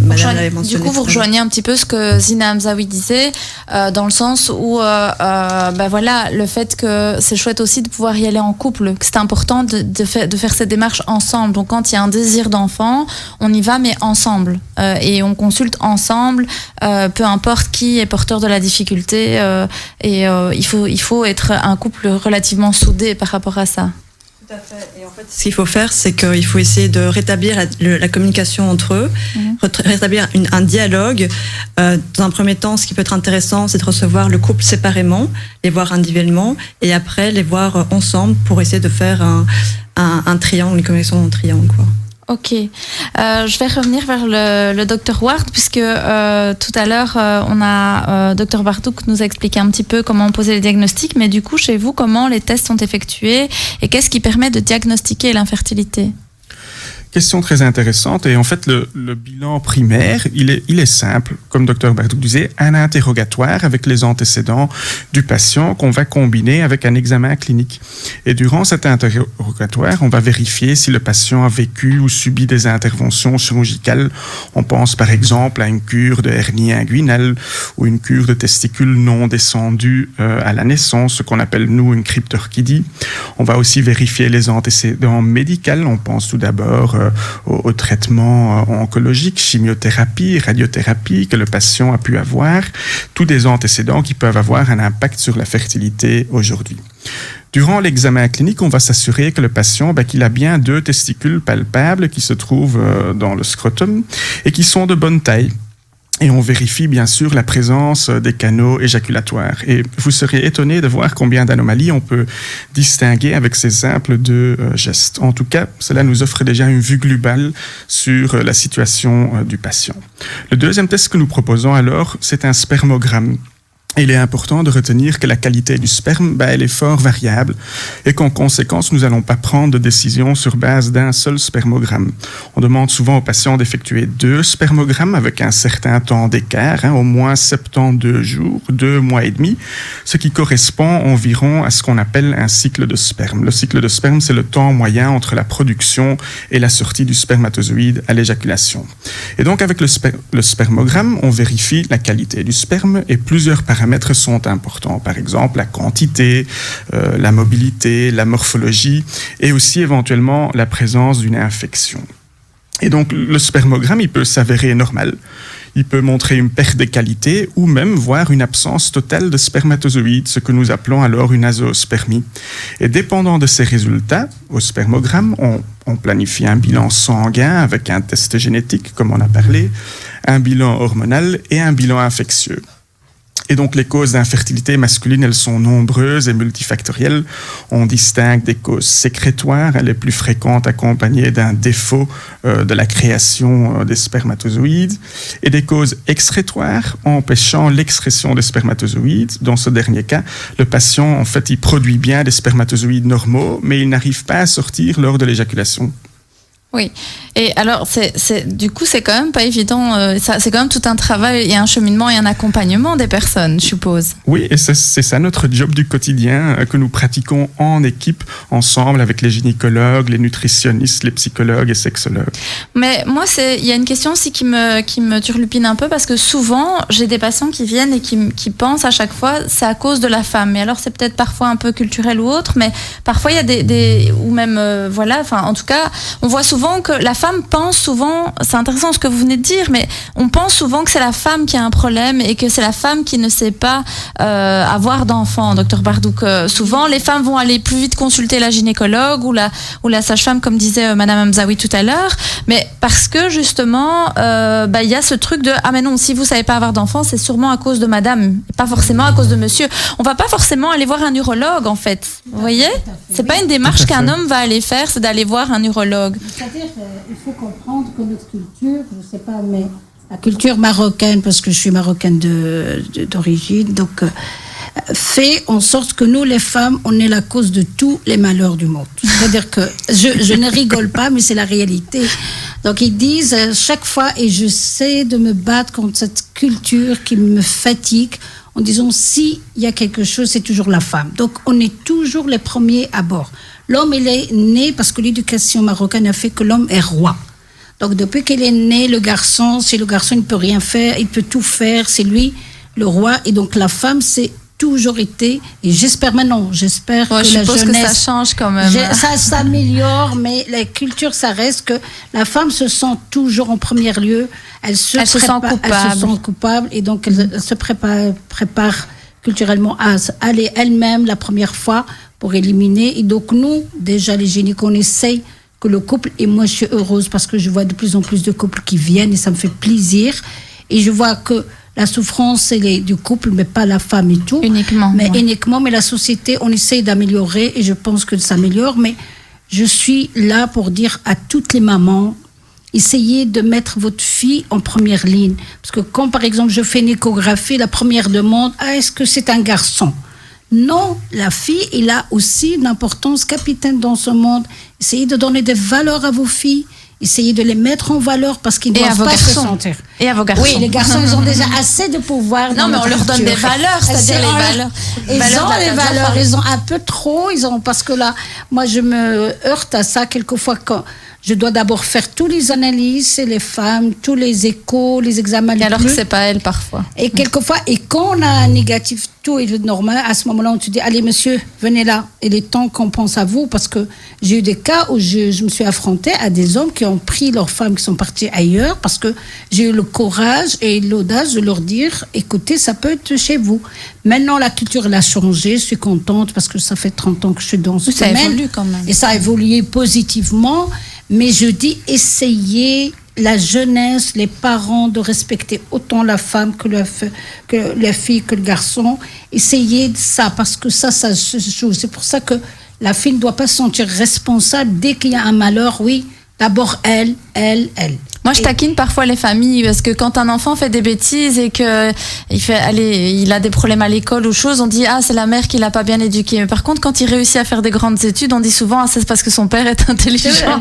Madame l'avait mentionné. Du coup, vous rejoignez un petit peu ce que Zina Hamzaoui disait, dans le sens où, voilà, le fait que c'est chouette aussi de pouvoir y aller en couple, que c'est important de faire cette démarche ensemble. Donc, quand il y a un désir d'enfant, on y va, mais ensemble. Et on consulte ensemble, peu importe qui est porteur de la difficulté. Il faut être un couple relativement soudé par rapport à ça. Tout à fait. Et en fait, ce qu'il faut faire, c'est qu'il faut essayer de rétablir la communication entre eux, rétablir un dialogue. Dans un premier temps, ce qui peut être intéressant, c'est de recevoir le couple séparément, les voir individuellement, et après les voir ensemble pour essayer de faire un triangle, une communication en triangle, quoi. Ok. Je vais revenir vers le Dr Ward, puisque tout à l'heure, on a Dr Bardouk nous a expliqué un petit peu comment on posait les diagnostics, mais du coup, chez vous, comment les tests sont effectués et qu'est-ce qui permet de diagnostiquer l'infertilité ? Question très intéressante. Et en fait, le bilan primaire, il est simple. Comme Dr Bardouk disait, un interrogatoire avec les antécédents du patient qu'on va combiner avec un examen clinique. Et durant cet interrogatoire, on va vérifier si le patient a vécu ou subi des interventions chirurgicales. On pense par exemple à une cure de hernie inguinale ou une cure de testicules non descendus à la naissance, ce qu'on appelle, nous, une cryptorchidie. On va aussi vérifier les antécédents médicaux. On pense tout d'abord au traitement oncologique, chimiothérapie, radiothérapie que le patient a pu avoir, tous des antécédents qui peuvent avoir un impact sur la fertilité aujourd'hui. Durant l'examen clinique, on va s'assurer que le patient, qu'il a bien 2 testicules palpables qui se trouvent dans le scrotum et qui sont de bonne taille. Et on vérifie bien sûr la présence des canaux éjaculatoires. Et vous seriez étonné de voir combien d'anomalies on peut distinguer avec ces simples 2 gestes. En tout cas, cela nous offre déjà une vue globale sur la situation du patient. Le deuxième test que nous proposons alors, c'est un spermogramme. Il est important de retenir que la qualité du sperme, elle est fort variable et qu'en conséquence, nous n'allons pas prendre de décision sur base d'un seul spermogramme. On demande souvent aux patients d'effectuer 2 spermogrammes avec un certain temps d'écart, au moins 72 jours, 2 mois et demi, ce qui correspond environ à ce qu'on appelle un cycle de sperme. Le cycle de sperme, c'est le temps moyen entre la production et la sortie du spermatozoïde à l'éjaculation. Et donc, avec le spermogramme, on vérifie la qualité du sperme et plusieurs paramètres sont importants. Par exemple, la quantité, la mobilité, la morphologie et aussi éventuellement la présence d'une infection. Et donc, le spermogramme, il peut s'avérer normal. Il peut montrer une perte de qualité ou même voir une absence totale de spermatozoïdes, ce que nous appelons alors une azoospermie. Et dépendant de ces résultats, au spermogramme, on planifie un bilan sanguin avec un test génétique, comme on a parlé, un bilan hormonal et un bilan infectieux. Et donc, les causes d'infertilité masculine, elles sont nombreuses et multifactorielles. On distingue des causes sécrétoires, les plus fréquentes accompagnées d'un défaut de la création des spermatozoïdes, et des causes excrétoires empêchant l'excrétion des spermatozoïdes. Dans ce dernier cas, le patient, en fait, il produit bien des spermatozoïdes normaux, mais il n'arrive pas à sortir lors de l'éjaculation. Oui, et alors du coup c'est quand même pas évident, c'est quand même tout un travail et un cheminement et un accompagnement des personnes, je suppose. Oui, et c'est ça notre job du quotidien que nous pratiquons en équipe, ensemble avec les gynécologues, les nutritionnistes, les psychologues et sexologues. Mais moi, il y a une question aussi qui me turlupine un peu parce que souvent j'ai des patients qui viennent et qui pensent à chaque fois c'est à cause de la femme. Mais alors c'est peut-être parfois un peu culturel ou autre, mais parfois il y a des ou même en tout cas on voit souvent que la femme pense souvent, c'est intéressant ce que vous venez de dire, mais on pense souvent que c'est la femme qui a un problème et que c'est la femme qui ne sait pas avoir d'enfants, Dr Bardouk. Souvent, les femmes vont aller plus vite consulter la gynécologue ou la sage-femme, comme disait Madame Hamzaoui tout à l'heure, mais parce que justement, y a ce truc de « Ah mais non, si vous savez pas avoir d'enfants, c'est sûrement à cause de madame, pas forcément à cause de monsieur. » On va pas forcément aller voir un urologue, en fait. Vous voyez ? C'est pas une démarche qu'un homme va aller faire, c'est d'aller voir un urologue. C'est-à-dire qu'il faut comprendre que notre culture, je ne sais pas, mais la culture marocaine, parce que je suis marocaine d'origine, donc fait en sorte que nous, les femmes, on est la cause de tous les malheurs du monde. C'est-à-dire que je ne rigole pas, mais c'est la réalité. Donc ils disent chaque fois, et j'essaie de me battre contre cette culture qui me fatigue, en disant s'il y a quelque chose, c'est toujours la femme. Donc on est toujours les premiers à bord. L'homme, il est né parce que l'éducation marocaine a fait que l'homme est roi. Donc depuis qu'il est né, le garçon, si le garçon ne peut rien faire, il peut tout faire, c'est lui le roi. Et donc la femme, c'est toujours été, et j'espère maintenant, j'espère que la jeunesse... Je suppose que ça change quand même. Ça s'améliore, mais la culture, ça reste que la femme se sent toujours en premier lieu, elle se sent coupable, et donc elle se prépare culturellement à aller elle-même la première fois pour éliminer. Et donc nous, déjà les gynécos, on essaye que le couple, et moi je suis heureuse parce que je vois de plus en plus de couples qui viennent et ça me fait plaisir, et je vois que la souffrance, elle est du couple, mais pas la femme et tout. Uniquement. Mais la société, on essaye d'améliorer et je pense que ça s'améliore. Mais je suis là pour dire à toutes les mamans, essayez de mettre votre fille en première ligne. Parce que quand, par exemple, je fais une échographie, la première demande, est-ce que c'est un garçon ? Non, la fille, elle a aussi une importance capitaine dans ce monde. Essayez de donner des valeurs à vos filles. Essayez de les mettre en valeur parce qu'ils ne doivent pas se sentir. Et à vos garçons. Oui, les garçons, ils ont déjà assez de pouvoir. Non, mais on leur donne des valeurs, c'est-à-dire les valeurs. Ils ont les valeurs, ils ont un peu trop, parce que là, moi, je me heurte à ça quelquefois quand je dois d'abord faire toutes les analyses, c'est les femmes, tous les échos, les examens. Et alors que c'est pas elle parfois. Et quelquefois, et quand on a un négatif, tout est normal, à ce moment-là, on te dit, allez monsieur, venez là. Il est temps qu'on pense à vous, parce que j'ai eu des cas où je me suis affrontée à des hommes qui ont pris leurs femmes qui sont parties ailleurs, parce que j'ai eu le courage et l'audace de leur dire, écoutez, ça peut être chez vous. Maintenant, la culture, elle a changé, je suis contente, parce que ça fait 30 ans que je suis dans ce domaine. Ça évolue quand même. Et ça a évolué positivement. Mais je dis, essayez, la jeunesse, les parents, de respecter autant la femme que la fille, que le garçon. Essayez de ça, parce que ça se joue. C'est pour ça que la fille ne doit pas se sentir responsable dès qu'il y a un malheur. Oui, d'abord elle. Moi, je taquine parfois les familles parce que quand un enfant fait des bêtises et que il a des problèmes à l'école ou chose, on dit c'est la mère qui l'a pas bien éduqué. Mais par contre, quand il réussit à faire des grandes études, on dit souvent c'est parce que son père est intelligent.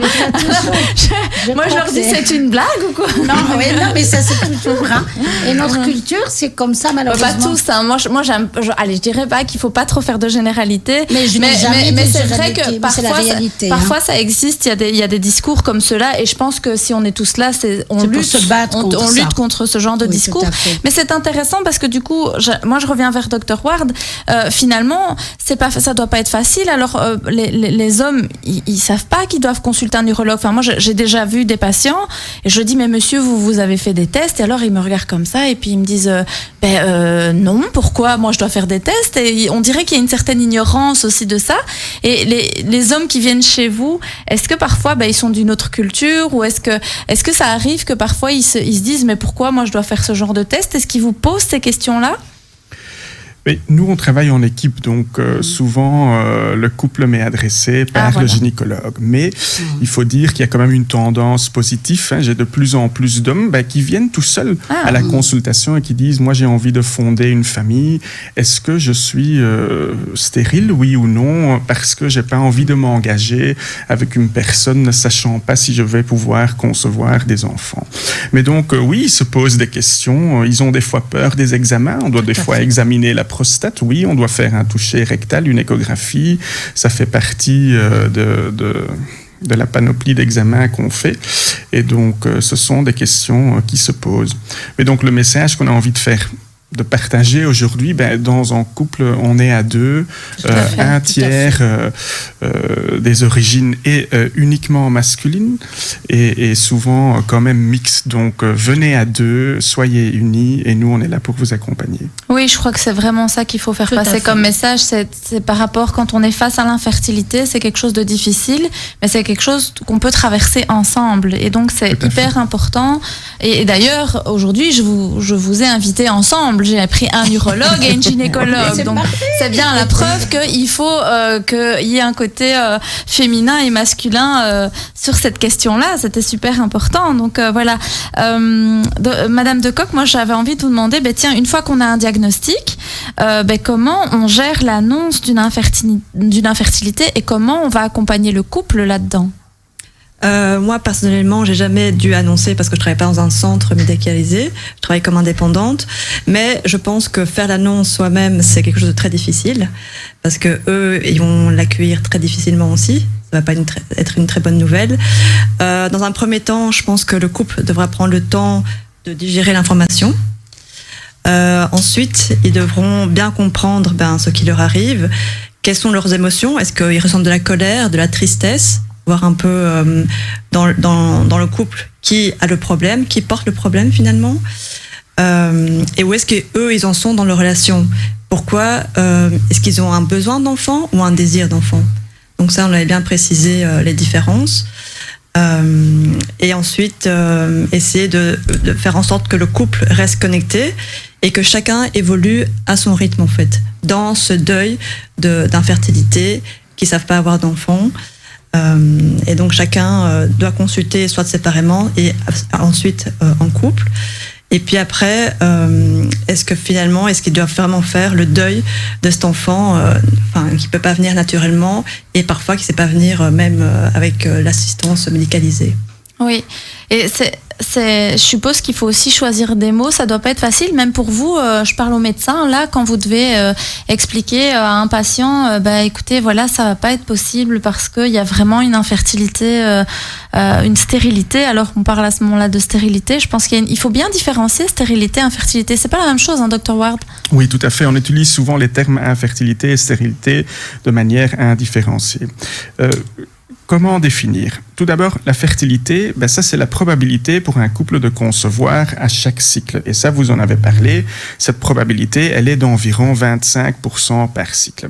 Moi, je leur dis c'est une blague ou quoi ? Non, mais ça c'est toujours vrai. Et notre culture, c'est comme ça malheureusement. Pas tous. Hein. Moi, je dirais pas qu'il faut pas trop faire de généralité. Mais c'est vrai que parfois ça existe. Il y a des discours comme ceux-là, et je pense que si on est tous là, on lutte contre ce genre de discours. Mais c'est intéressant parce que du coup, moi je reviens vers Dr Ward. Finalement, ça doit pas être facile. Alors les hommes, ils savent pas qu'ils doivent consulter un urologue. Enfin, moi j'ai déjà vu des patients et je dis mais monsieur, vous avez fait des tests, et alors ils me regardent comme ça et puis ils me disent non, pourquoi moi je dois faire des tests? Et on dirait qu'il y a une certaine ignorance aussi de ça. Et les hommes qui viennent chez vous, est-ce que parfois ils sont d'une autre culture, ou est-ce que ça arrive que parfois ils se disent mais pourquoi moi je dois faire ce genre de test? Est-ce qu'ils vous posent ces questions-là? Mais nous, on travaille en équipe, donc souvent le couple m'est adressé par le gynécologue. Mais il faut dire qu'il y a quand même une tendance positive. J'ai de plus en plus d'hommes qui viennent tout seuls à la consultation et qui disent « Moi, j'ai envie de fonder une famille. Est-ce que je suis stérile, oui ou non? Parce que j'ai pas envie de m'engager avec une personne ne sachant pas si je vais pouvoir concevoir des enfants. » Mais donc, oui, ils se posent des questions. Ils ont des fois peur des examens. On doit des fois examiner la prostate, oui, on doit faire un toucher rectal, une échographie, ça fait partie de la panoplie d'examens qu'on fait, et donc ce sont des questions qui se posent. Mais donc le message qu'on a envie de partager aujourd'hui, dans un couple, on est à deux, un tiers des origines est uniquement masculine et souvent quand même mixte. Donc venez à deux, soyez unis, et nous on est là pour vous accompagner. Oui, je crois que c'est vraiment ça qu'il faut faire passer comme message. C'est par rapport, quand on est face à l'infertilité, c'est quelque chose de difficile, mais c'est quelque chose qu'on peut traverser ensemble, et donc c'est hyper important. Et d'ailleurs aujourd'hui je vous ai invités ensemble. J'ai pris un urologue et une gynécologue. Donc, c'est bien la preuve qu'il faut qu'il y ait un côté féminin et masculin sur cette question-là. C'était super important. Donc, voilà. Madame Decoq, moi, j'avais envie de vous demander, tiens, une fois qu'on a un diagnostic, comment on gère l'annonce d'une infertilité et comment on va accompagner le couple là-dedans? Moi, personnellement, j'ai jamais dû annoncer parce que je travaille pas dans un centre médicalisé. Je travaille comme indépendante. Mais je pense que faire l'annonce soi-même, c'est quelque chose de très difficile parce que eux, ils vont l'accueillir très difficilement aussi. Ça va pas être une très bonne nouvelle. Dans un premier temps, je pense que le couple devra prendre le temps de digérer l'information. Ensuite, ils devront bien comprendre ce qui leur arrive. Quelles sont leurs émotions? Est-ce qu'ils ressentent de la colère, de la tristesse? Voir un peu dans le couple qui a le problème, qui porte le problème finalement, et où est-ce qu'eux ils en sont dans leur relation. Pourquoi est-ce qu'ils ont un besoin d'enfant ou un désir d'enfant? Donc ça, on avait bien précisé les différences. Et ensuite, essayer de faire en sorte que le couple reste connecté et que chacun évolue à son rythme en fait, dans ce deuil d'infertilité, qui ne savent pas avoir d'enfant. Et donc chacun doit consulter soit séparément et ensuite en couple. Et puis après, est-ce qu'ils doivent vraiment faire le deuil de cet enfant qui ne peut pas venir naturellement et parfois qui ne sait pas venir même avec l'assistance médicalisée. Oui, et je suppose qu'il faut aussi choisir des mots, ça doit pas être facile, même pour vous, je parle au médecin, là, quand vous devez expliquer à un patient, écoutez, voilà, ça va pas être possible parce qu'il y a vraiment une infertilité, une stérilité, alors on parle à ce moment-là de stérilité, je pense qu'il faut bien différencier stérilité, infertilité, c'est pas la même chose, hein, Dr. Ward? Oui, tout à fait, on utilise souvent les termes infertilité et stérilité de manière indifférenciée. Comment définir? Tout d'abord, la fertilité, ça c'est la probabilité pour un couple de concevoir à chaque cycle. Et ça, vous en avez parlé, cette probabilité, elle est d'environ 25% par cycle.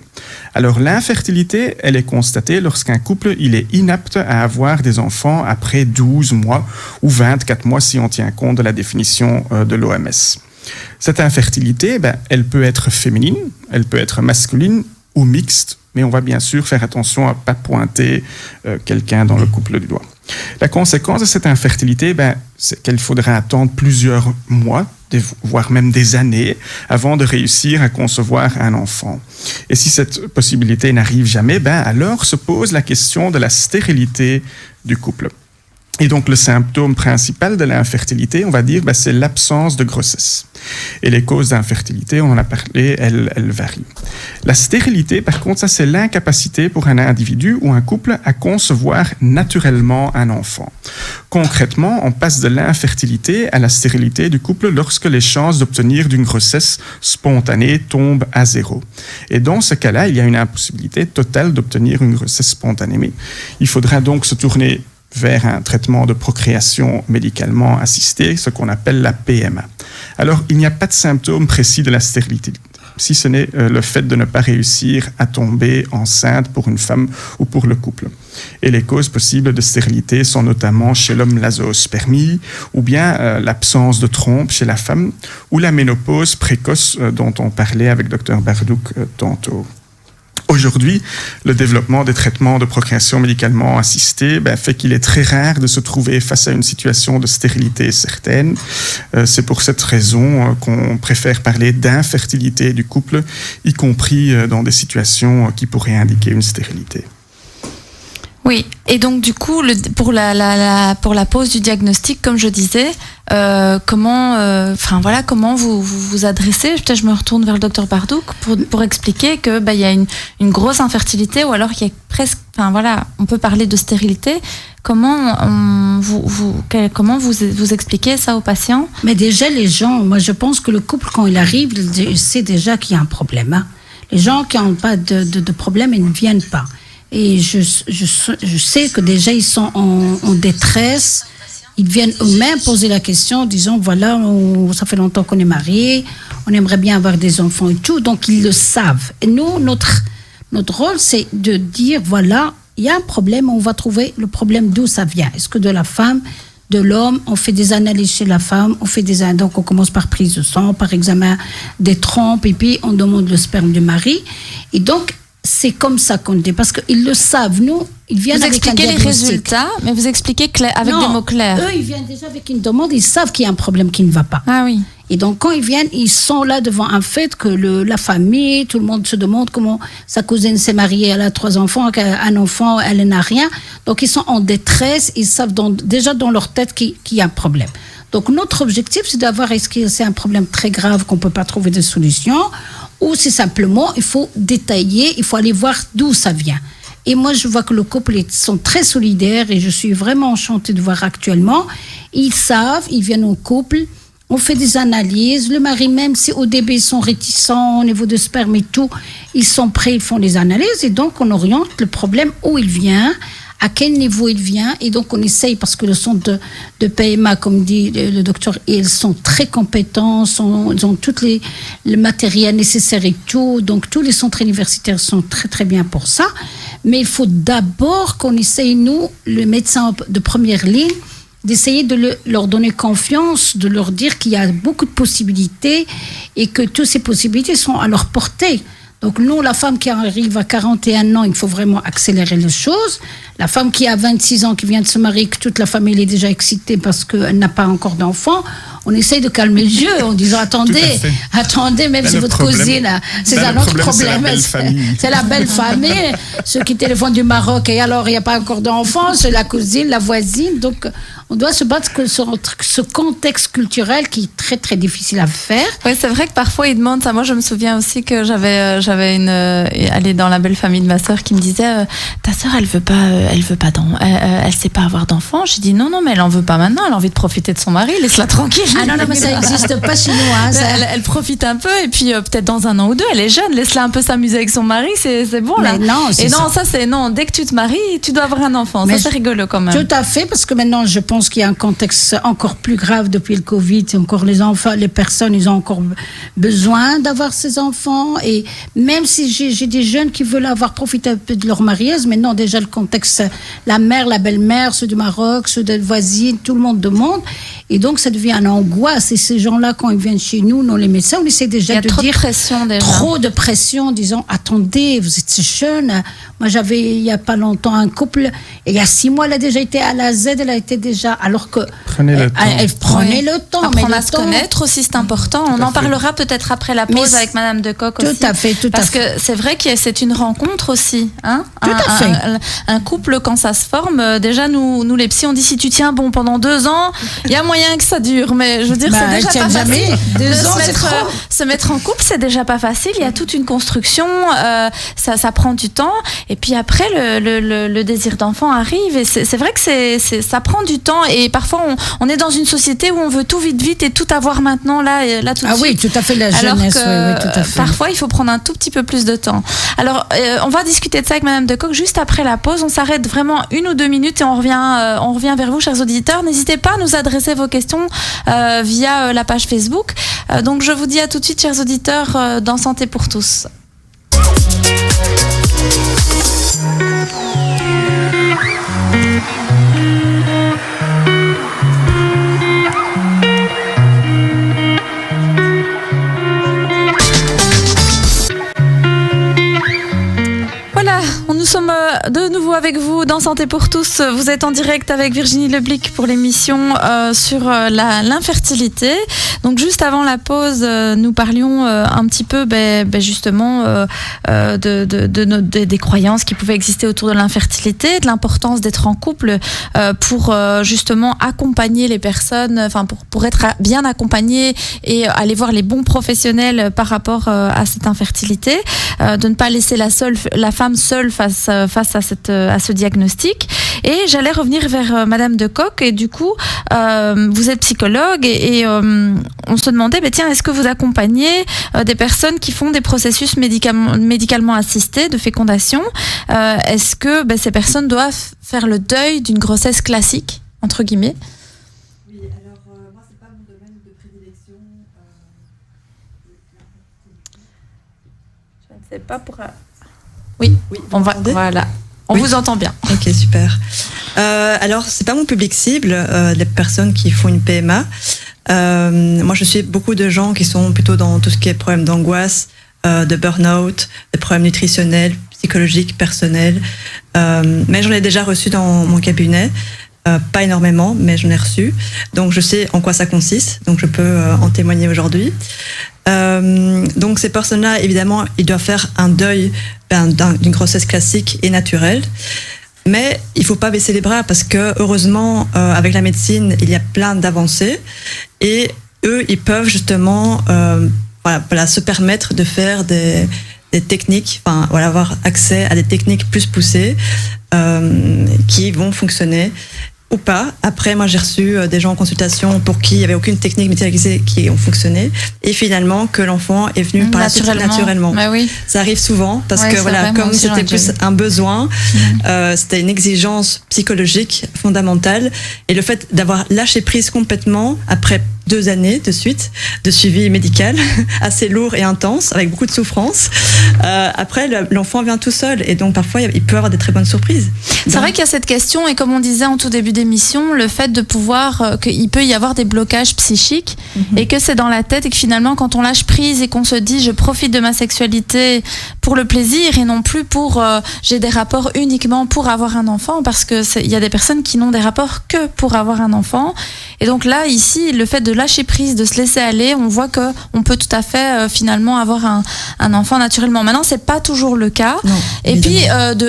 Alors l'infertilité, elle est constatée lorsqu'un couple, il est inapte à avoir des enfants après 12 mois ou 24 mois si on tient compte de la définition de l'OMS. Cette infertilité, elle peut être féminine, elle peut être masculine ou mixte, mais on va bien sûr faire attention à ne pas pointer quelqu'un dans le couple du doigt. La conséquence de cette infertilité, c'est qu'il faudra attendre plusieurs mois, voire même des années, avant de réussir à concevoir un enfant. Et si cette possibilité n'arrive jamais, alors se pose la question de la stérilité du couple. Et donc, le symptôme principal de l'infertilité, on va dire, c'est l'absence de grossesse. Et les causes d'infertilité, on en a parlé, elles varient. La stérilité, par contre, ça, c'est l'incapacité pour un individu ou un couple à concevoir naturellement un enfant. Concrètement, on passe de l'infertilité à la stérilité du couple lorsque les chances d'obtenir d'une grossesse spontanée tombent à 0. Et dans ce cas-là, il y a une impossibilité totale d'obtenir une grossesse spontanée. Mais il faudra donc se tourner vers un traitement de procréation médicalement assisté, ce qu'on appelle la PMA. Alors, il n'y a pas de symptômes précis de la stérilité, si ce n'est le fait de ne pas réussir à tomber enceinte pour une femme ou pour le couple. Et les causes possibles de stérilité sont notamment chez l'homme l'azoospermie, ou bien l'absence de trompe chez la femme, ou la ménopause précoce dont on parlait avec Dr Bardouc tantôt. Aujourd'hui, le développement des traitements de procréation médicalement assistée fait qu'il est très rare de se trouver face à une situation de stérilité certaine. C'est pour cette raison qu'on préfère parler d'infertilité du couple, y compris dans des situations qui pourraient indiquer une stérilité. Oui, et donc du coup, pour la pose du diagnostic, comme je disais, comment vous adressez? Peut-être je me retourne vers le docteur Bardouc pour expliquer que il y a une grosse infertilité ou alors qu'il y a presque, on peut parler de stérilité. Comment vous expliquez ça aux patients? Mais déjà les gens, moi je pense que le couple quand il arrive, il sait déjà qu'il y a un problème. Hein. Les gens qui n'ont pas de problème, ils ne viennent pas. Et je sais que déjà ils sont en détresse. Ils viennent eux-mêmes poser la question, disant voilà, ça fait longtemps qu'on est mariés, on aimerait bien avoir des enfants et tout, donc ils le savent. Et nous, notre rôle, c'est de dire voilà, il y a un problème, on va trouver le problème d'où ça vient. Est-ce que de la femme, de l'homme, on fait des analyses chez la femme, donc on commence par prise de sang, par examen des trompes, et puis on demande le sperme du mari. Et donc, c'est comme ça qu'on dit, parce qu'ils le savent, nous, ils viennent avec un diagnostic. Vous expliquez les résultats, mais vous expliquez avec des mots clairs. Eux, ils viennent déjà avec une demande, ils savent qu'il y a un problème qui ne va pas. Ah oui. Et donc, quand ils viennent, ils sont là devant un fait que la famille, tout le monde se demande comment sa cousine s'est mariée, elle a 3 enfants, un enfant, elle n'a rien. Donc, ils sont en détresse, ils savent déjà dans leur tête qu'il y a un problème. Donc, notre objectif, c'est d'avoir, est-ce que c'est un problème très grave qu'on ne peut pas trouver de solution, ou c'est simplement, il faut détailler, il faut aller voir d'où ça vient. Et moi, je vois que le couple, ils sont très solidaires et je suis vraiment enchantée de voir actuellement. Ils savent, ils viennent en couple, on fait des analyses. Le mari, même si au début, ils sont réticents au niveau de sperme et tout, ils sont prêts, ils font des analyses. Et donc, on oriente le problème où il vient, à quel niveau il vient. Et donc, on essaye, parce que le centre de PMA, comme dit le docteur, ils sont très compétents, ils ont tout le matériel nécessaire et tout. Donc, tous les centres universitaires sont très, très bien pour ça. Mais il faut d'abord qu'on essaye, nous, le médecin de première ligne, d'essayer de leur donner confiance, de leur dire qu'il y a beaucoup de possibilités et que toutes ces possibilités sont à leur portée. Donc nous, la femme qui arrive à 41 ans, il faut vraiment accélérer les choses. La femme qui a 26 ans, qui vient de se marier, que toute la famille est déjà excitée parce qu'elle n'a pas encore d'enfant, on essaye de calmer le jeu en disant attendez, même si votre cousine, c'est un autre problème. C'est la belle famille. Ceux qui téléphonent du Maroc et alors il n'y a pas encore d'enfant, c'est la cousine, la voisine. Donc on doit se battre contre ce contexte culturel qui est très très difficile à faire. Oui, c'est vrai que parfois ils demandent ça. Moi, je me souviens aussi que j'avais elle est dans la belle famille de ma sœur qui me disait ta sœur elle veut pas sait pas avoir d'enfants. J'ai dit non mais elle en veut pas maintenant, elle a envie de profiter de son mari, laisse-la tranquille. Ah non mais ça n'existe pas chez nous. Hein, elle profite un peu et puis peut-être dans 1 an ou 2, elle est jeune, laisse-la un peu s'amuser avec son mari, c'est bon là. Mais non, et non, ça c'est non. Dès que tu te maries, tu dois avoir un enfant. Mais ça c'est rigolo quand même. Tout à fait, parce que maintenant je pense qu'il y a un contexte encore plus grave depuis le Covid. Encore les enfants, les personnes, ils ont encore besoin d'avoir ces enfants. Et même si j'ai des jeunes qui veulent avoir profité un peu de leur mariage, mais non, déjà le contexte, la mère, la belle-mère, ceux du Maroc, ceux de voisines, tout le monde demande. Et donc ça devient une angoisse. Et ces gens-là, quand ils viennent chez nous, les médecins, on essaie déjà de dire trop de pression, disant attendez, vous êtes jeune. Moi j'avais il y a pas longtemps un couple, et il y a 6 mois, elle a déjà été à la Z, elle a été déjà, alors que prenez le temps. Apprendre à se connaître aussi, c'est important. On en parlera peut-être après la pause avec Madame de Cock aussi. Tout à fait. Parce que c'est vrai que c'est une rencontre aussi. Hein, tout à fait. Un couple, quand ça se forme, déjà nous les psys, on dit si tu tiens bon pendant 2 ans, il y a moyen que ça dure. Mais je veux dire, c'est déjà pas facile. 2 ans, se mettre en couple, c'est déjà pas facile. Il y a toute une construction, ça prend du temps. Et puis après, le désir d'enfant arrive. Et c'est vrai que ça prend du temps. Et parfois, on est dans une société où on veut tout vite et tout avoir maintenant, là tout de suite. Oui, tout à fait, la jeunesse. Alors que, oui, tout à fait. parfois, il faut prendre un tout petit peu plus de temps. Alors, on va discuter de ça avec Madame de Cock juste après la pause. On s'arrête vraiment 1 ou 2 minutes et on revient vers vous, chers auditeurs. N'hésitez pas à nous adresser vos questions via la page Facebook. Donc, je vous dis à tout de suite, chers auditeurs, dans Santé pour tous. Nous sommes de nouveau avec vous dans Santé pour tous. Vous êtes en direct avec Virginie Leblic pour l'émission sur l'infertilité. Donc juste avant la pause, nous parlions un petit peu justement des croyances qui pouvaient exister autour de l'infertilité, de l'importance d'être en couple pour justement accompagner les personnes, enfin pour être bien accompagné et aller voir les bons professionnels par rapport à cette infertilité, de ne pas laisser la femme seule face à ce diagnostic. Et j'allais revenir vers Madame de Cock, et du coup vous êtes psychologue et on se demandait tiens, est-ce que vous accompagnez des personnes qui font des processus médicalement assistés de fécondation? Est-ce que ces personnes doivent faire le deuil d'une grossesse classique, entre guillemets? Oui, alors moi c'est pas mon domaine de prédilection. Je ne sais pas pour... Oui, voilà. On vous entend bien. Ok, super. Alors, c'est pas mon public cible, les personnes qui font une PMA. Moi, je suis beaucoup de gens qui sont plutôt dans tout ce qui est problème d'angoisse, de burn-out, des problèmes nutritionnels, psychologiques, personnels. Mais j'en ai déjà reçu dans mon cabinet. Pas énormément, mais j'en ai reçu. Donc je sais en quoi ça consiste, donc je peux en témoigner aujourd'hui. Donc ces personnes-là, évidemment, ils doivent faire un deuil d'une grossesse classique et naturelle. Mais il ne faut pas baisser les bras parce que, heureusement, avec la médecine, il y a plein d'avancées. Et eux, ils peuvent justement se permettre de faire des techniques, avoir accès à des techniques plus poussées qui vont fonctionner ou pas. Après, moi, j'ai reçu des gens en consultation pour qui il n'y avait aucune technique médicalisée qui ont fonctionné. Et finalement, que l'enfant est venu par la suite naturellement. Bah oui. Ça arrive souvent parce que voilà, comme c'était plus un besoin, c'était une exigence psychologique fondamentale. Et le fait d'avoir lâché prise complètement après 2 années de suite de suivi médical assez lourd et intense avec beaucoup de souffrance. Après, l'enfant vient tout seul et donc parfois il peut avoir des très bonnes surprises. C'est vrai qu'il y a cette question et comme on disait en tout début d'émission, le fait de pouvoir qu'il peut y avoir des blocages psychiques et que c'est dans la tête et que finalement quand on lâche prise et qu'on se dit je profite de ma sexualité pour le plaisir et non plus pour j'ai des rapports uniquement pour avoir un enfant parce que il y a des personnes qui n'ont des rapports que pour avoir un enfant et donc là ici le fait de lâcher prise, de se laisser aller, on voit que on peut tout à fait finalement avoir un enfant naturellement. Maintenant, c'est pas toujours le cas. Non, et puis,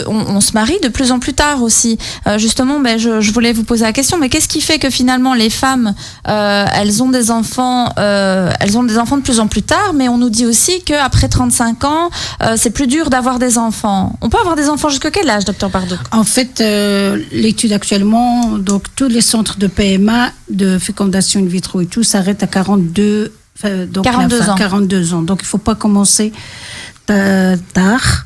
on se marie de plus en plus tard aussi. Justement, je voulais vous poser la question, mais qu'est-ce qui fait que finalement les femmes, elles ont des enfants de plus en plus tard, mais on nous dit aussi qu'après 35 ans, c'est plus dur d'avoir des enfants. On peut avoir des enfants jusqu'à quel âge, Dr Bardouc ? En fait, l'étude actuellement, donc tous les centres de PMA, de fécondation in vitro et tout, s'arrête à 42 ans. Donc, il ne faut pas commencer tard.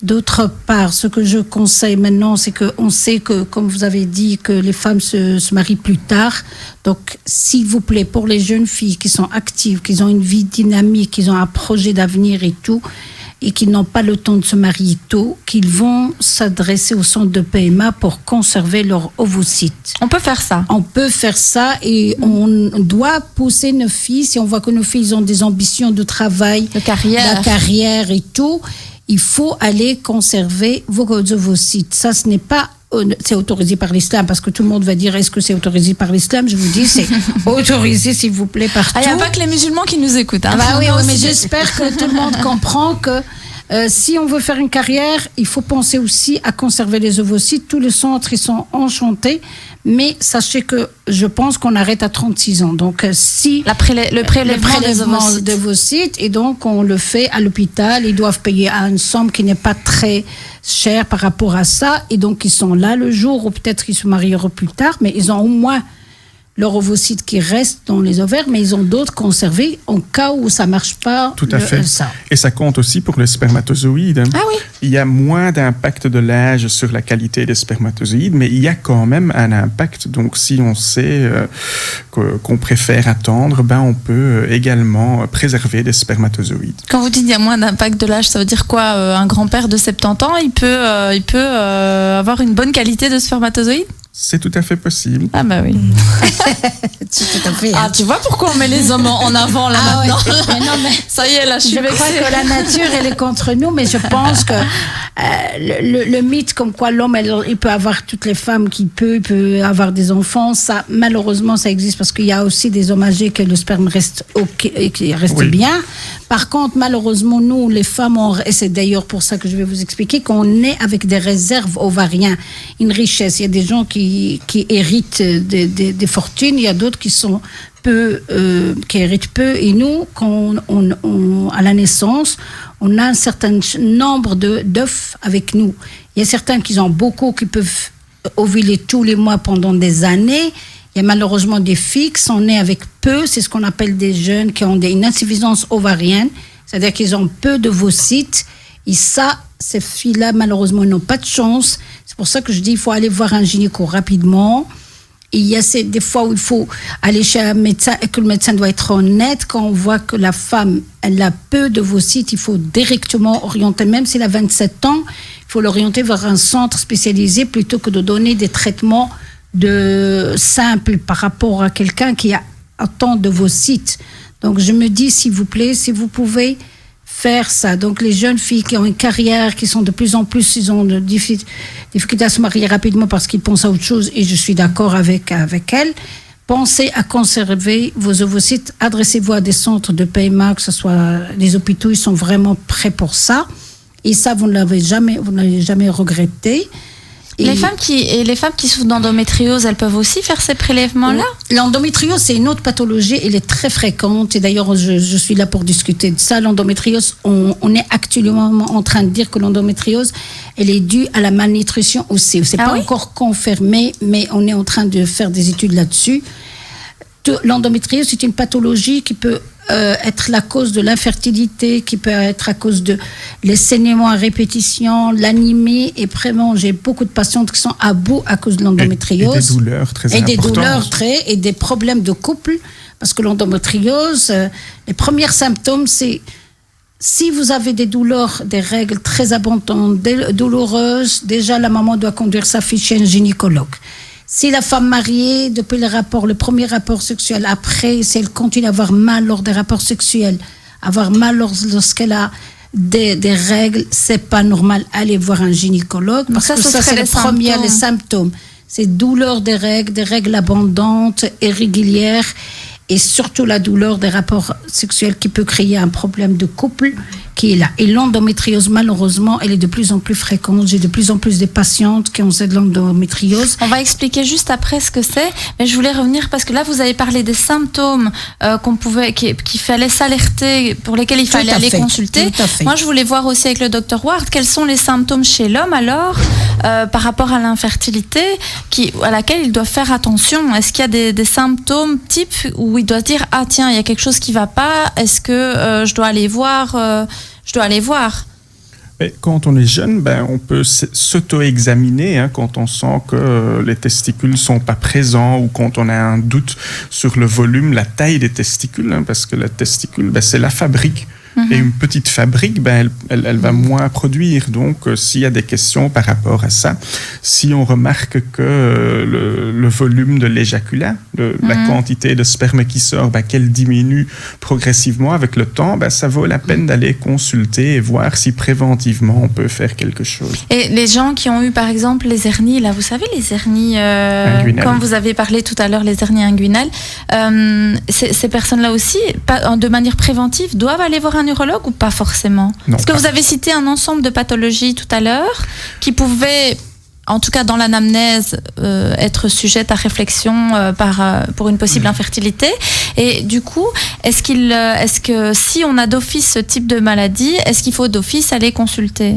D'autre part, ce que je conseille maintenant, c'est qu'on sait que, comme vous avez dit, que les femmes se marient plus tard. Donc, s'il vous plaît, pour les jeunes filles qui sont actives, qui ont une vie dynamique, qui ont un projet d'avenir et tout, et qui n'ont pas le temps de se marier tôt, qu'ils vont s'adresser au centre de PMA pour conserver leur ovocyte. On peut faire ça. On peut faire ça et on doit pousser nos filles, si on voit que nos filles ont des ambitions de travail, de carrière et tout, il faut aller conserver vos ovocytes. Ça, ce n'est pas c'est autorisé par l'islam, parce que tout le monde va dire est-ce que c'est autorisé par l'islam? Je vous dis c'est autorisé s'il vous plaît partout. Il n'y a pas que les musulmans qui nous écoutent. Hein. Oui, mais j'espère que tout le monde comprend que si on veut faire une carrière, il faut penser aussi à conserver les ovocytes. Tous les centres, ils sont enchantés, mais sachez que je pense qu'on arrête à 36 ans. Donc, si le prélèvement d'ovocytes, et donc on le fait à l'hôpital, ils doivent payer à une somme qui n'est pas très chère par rapport à ça, et donc ils sont là le jour où peut-être ils se marieront plus tard, mais ils ont au moins leur ovocyte qui reste dans les ovaires, mais ils ont d'autres conservés en cas où ça ne marche pas. Tout à fait. Ça. Et ça compte aussi pour les spermatozoïdes. Ah oui. Il y a moins d'impact de l'âge sur la qualité des spermatozoïdes, mais il y a quand même un impact. Donc, si on sait qu'on préfère attendre, on peut également préserver des spermatozoïdes. Quand vous dites qu'il y a moins d'impact de l'âge, ça veut dire quoi? Un grand-père de 70 ans, il peut avoir une bonne qualité de spermatozoïdes? C'est tout à fait possible. Ah bah oui. Tout à fait. Ah, tu vois pourquoi on met les hommes en avant là maintenant. Ouais. Non, mais ça y est, là, je crois que la nature, elle est contre nous, mais je pense que le mythe comme quoi l'homme, il peut avoir toutes les femmes qu'il peut, il peut avoir des enfants, ça, malheureusement, ça existe parce qu'il y a aussi des hommes âgés que le sperme reste bien. Par contre, malheureusement, nous, les femmes, et c'est d'ailleurs pour ça que je vais vous expliquer, qu'on est avec des réserves ovariennes, une richesse. Il y a des gens qui héritent des fortunes, il y a d'autres qui sont qui héritent peu. Et nous, quand à la naissance, on a un certain nombre d'œufs avec nous. Il y a certains qui ont beaucoup, qui peuvent ovuler tous les mois pendant des années. Il y a malheureusement des filles qui sont nées avec peu, c'est ce qu'on appelle des jeunes qui ont une insuffisance ovarienne, c'est-à-dire qu'ils ont peu d'ovocytes. Et ça, ces filles-là, malheureusement, n'ont pas de chance. C'est pour ça que je dis qu'il faut aller voir un gynéco rapidement. Et il y a des fois où il faut aller chez un médecin et que le médecin doit être honnête. Quand on voit que la femme, elle a peu d'ovocytes, il faut directement orienter, même s'il a 27 ans, il faut l'orienter vers un centre spécialisé plutôt que de donner des traitements simples par rapport à quelqu'un qui a autant d'ovocytes. Donc je me dis, s'il vous plaît, si vous pouvez faire ça. Donc les jeunes filles qui ont une carrière, qui sont de plus en plus, ils ont de difficultés à se marier rapidement parce qu'ils pensent à autre chose, et je suis d'accord avec elles. Pensez à conserver vos ovocytes, adressez-vous à des centres de PMA, que ce soit les hôpitaux, ils sont vraiment prêts pour ça. Et ça, vous n'allez jamais regretter. Les femmes qui souffrent d'endométriose, elles peuvent aussi faire ces prélèvements-là ? L'endométriose, c'est une autre pathologie, elle est très fréquente, et d'ailleurs, je suis là pour discuter de ça. L'endométriose, on est actuellement en train de dire que l'endométriose, elle est due à la malnutrition aussi. C'est pas encore confirmé, mais on est en train de faire des études là-dessus. L'endométriose, c'est une pathologie qui peut être la cause de l'infertilité, qui peut être à cause de les saignements à répétition, l'anémie, et vraiment, j'ai beaucoup de patientes qui sont à bout à cause de l'endométriose. Et des douleurs très importantes. Et des douleurs et des problèmes de couple, parce que l'endométriose, les premiers symptômes, c'est si vous avez des douleurs, des règles très abondantes, douloureuses, déjà la maman doit conduire sa fille chez un gynécologue. Si la femme mariée, depuis le premier rapport sexuel, après, si elle continue à avoir mal lors des rapports sexuels, avoir mal lorsqu'elle a des règles, c'est pas normal. Allez voir un gynécologue. Donc parce que ça, c'est les symptômes. C'est douleur des règles abondantes, irrégulières, et surtout la douleur des rapports sexuels qui peut créer un problème de couple qui est là. Et l'endométriose, malheureusement, elle est de plus en plus fréquente. J'ai de plus en plus de patientes qui ont cette l'endométriose. On va expliquer juste après ce que c'est, mais je voulais revenir parce que là, vous avez parlé des symptômes qu'il fallait s'alerter, pour lesquels il fallait aller consulter. Moi, je voulais voir aussi avec le Dr Ward quels sont les symptômes chez l'homme alors, par rapport à l'infertilité, à laquelle il doit faire attention. Est-ce qu'il y a des symptômes types où il doit se dire « Ah tiens, il y a quelque chose qui ne va pas, est-ce que je dois aller voir ?» Et quand on est jeune, on peut s'auto-examiner quand on sent que les testicules ne sont pas présents, ou quand on a un doute sur le volume, la taille des testicules, parce que la testicule, c'est la fabrique. Et une petite fabrique, elle va moins produire. Donc, s'il y a des questions par rapport à ça, si on remarque que le volume de l'éjaculat, la quantité de sperme qui sort, qu'elle diminue progressivement avec le temps, ça vaut la peine d'aller consulter et voir si préventivement on peut faire quelque chose. Et les gens qui ont eu, par exemple, les hernies, là, vous savez, les hernies, comme vous avez parlé tout à l'heure, les hernies inguinales, ces personnes-là aussi, de manière préventive, doivent aller voir un urologue ou pas forcément? Parce que vous avez cité un ensemble de pathologies tout à l'heure qui pouvaient, en tout cas dans l'anamnèse, être sujettes à réflexion pour une possible infertilité. Et du coup, est-ce que si on a d'office ce type de maladie, est-ce qu'il faut d'office aller consulter?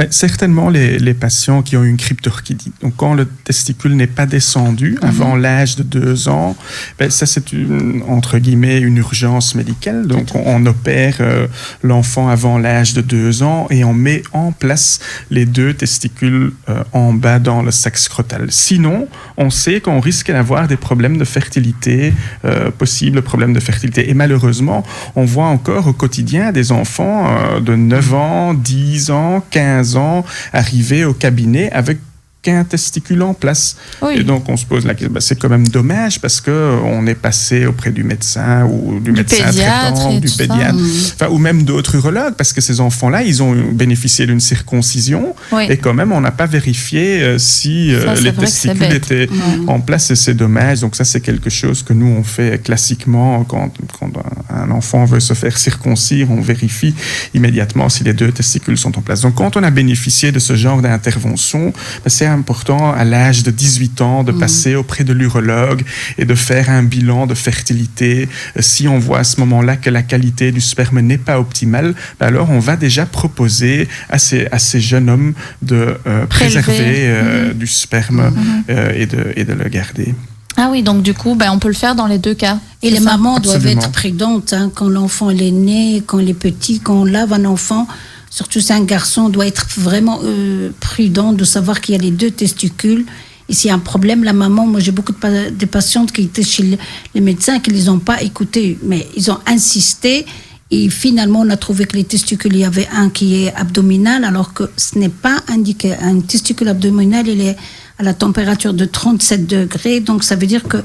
Certainement les patients qui ont une cryptorchidie. Donc, quand le testicule n'est pas descendu avant l'âge de 2 ans, ça c'est entre guillemets une urgence médicale. Donc, on opère l'enfant avant l'âge de 2 ans et on met en place les 2 testicules en bas dans le sac scrotal. Sinon, on sait qu'on risque d'avoir des problèmes de fertilité, possibles problèmes de fertilité. Et malheureusement, on voit encore au quotidien des enfants de 9 ans, 10 ans, 15 ans, arriver au cabinet avec qu'un testicule en place. Oui. Et donc, on se pose la question, c'est quand même dommage parce qu'on est passé auprès du médecin ou du médecin traitant ou du pédiatre, ou même d'autres urologues, parce que ces enfants-là, ils ont bénéficié d'une circoncision et quand même, on n'a pas vérifié si les testicules étaient en place, et c'est dommage. Donc ça, c'est quelque chose que nous, on fait classiquement quand un enfant veut se faire circoncire, on vérifie immédiatement si les 2 testicules sont en place. Donc, quand on a bénéficié de ce genre d'intervention, c'est important à l'âge de 18 ans de passer auprès de l'urologue et de faire un bilan de fertilité. Si on voit à ce moment-là que la qualité du sperme n'est pas optimale, alors on va déjà proposer à ces jeunes hommes de préserver du sperme et de le garder. Ah oui, donc du coup, on peut le faire dans les 2 cas. Et les mamans doivent être prudentes quand l'enfant est né, quand il est petit, quand on lave un enfant. Surtout si un garçon doit être vraiment prudent de savoir qu'il y a les 2 testicules. Et s'il y a un problème, la maman, moi j'ai beaucoup de patientes qui étaient chez les médecins qui ne les ont pas écoutés, mais ils ont insisté. Et finalement, on a trouvé que les testicules, il y avait un qui est abdominal, alors que ce n'est pas indiqué. Un testicule abdominal, il est à la température de 37 degrés, donc ça veut dire que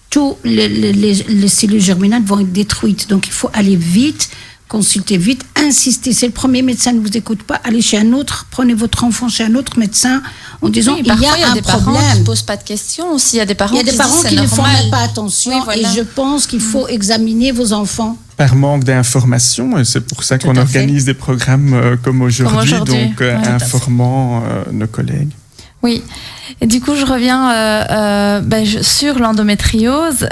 toutes les cellules germinales vont être détruites. Donc il faut aller vite consultez vite, insistez. Si le premier médecin ne vous écoute pas, allez chez un autre, prenez votre enfant chez un autre médecin en disant il y a un des parents problème. qui ne posent pas de questions aussi. Il y a des parents qui ne font même pas attention. Oui, voilà. Et je pense qu'il faut examiner vos enfants. Par manque d'informations, et c'est pour ça qu'on organise des programmes comme aujourd'hui, donc informant nos collègues. Oui, et du coup je reviens sur l'endométriose.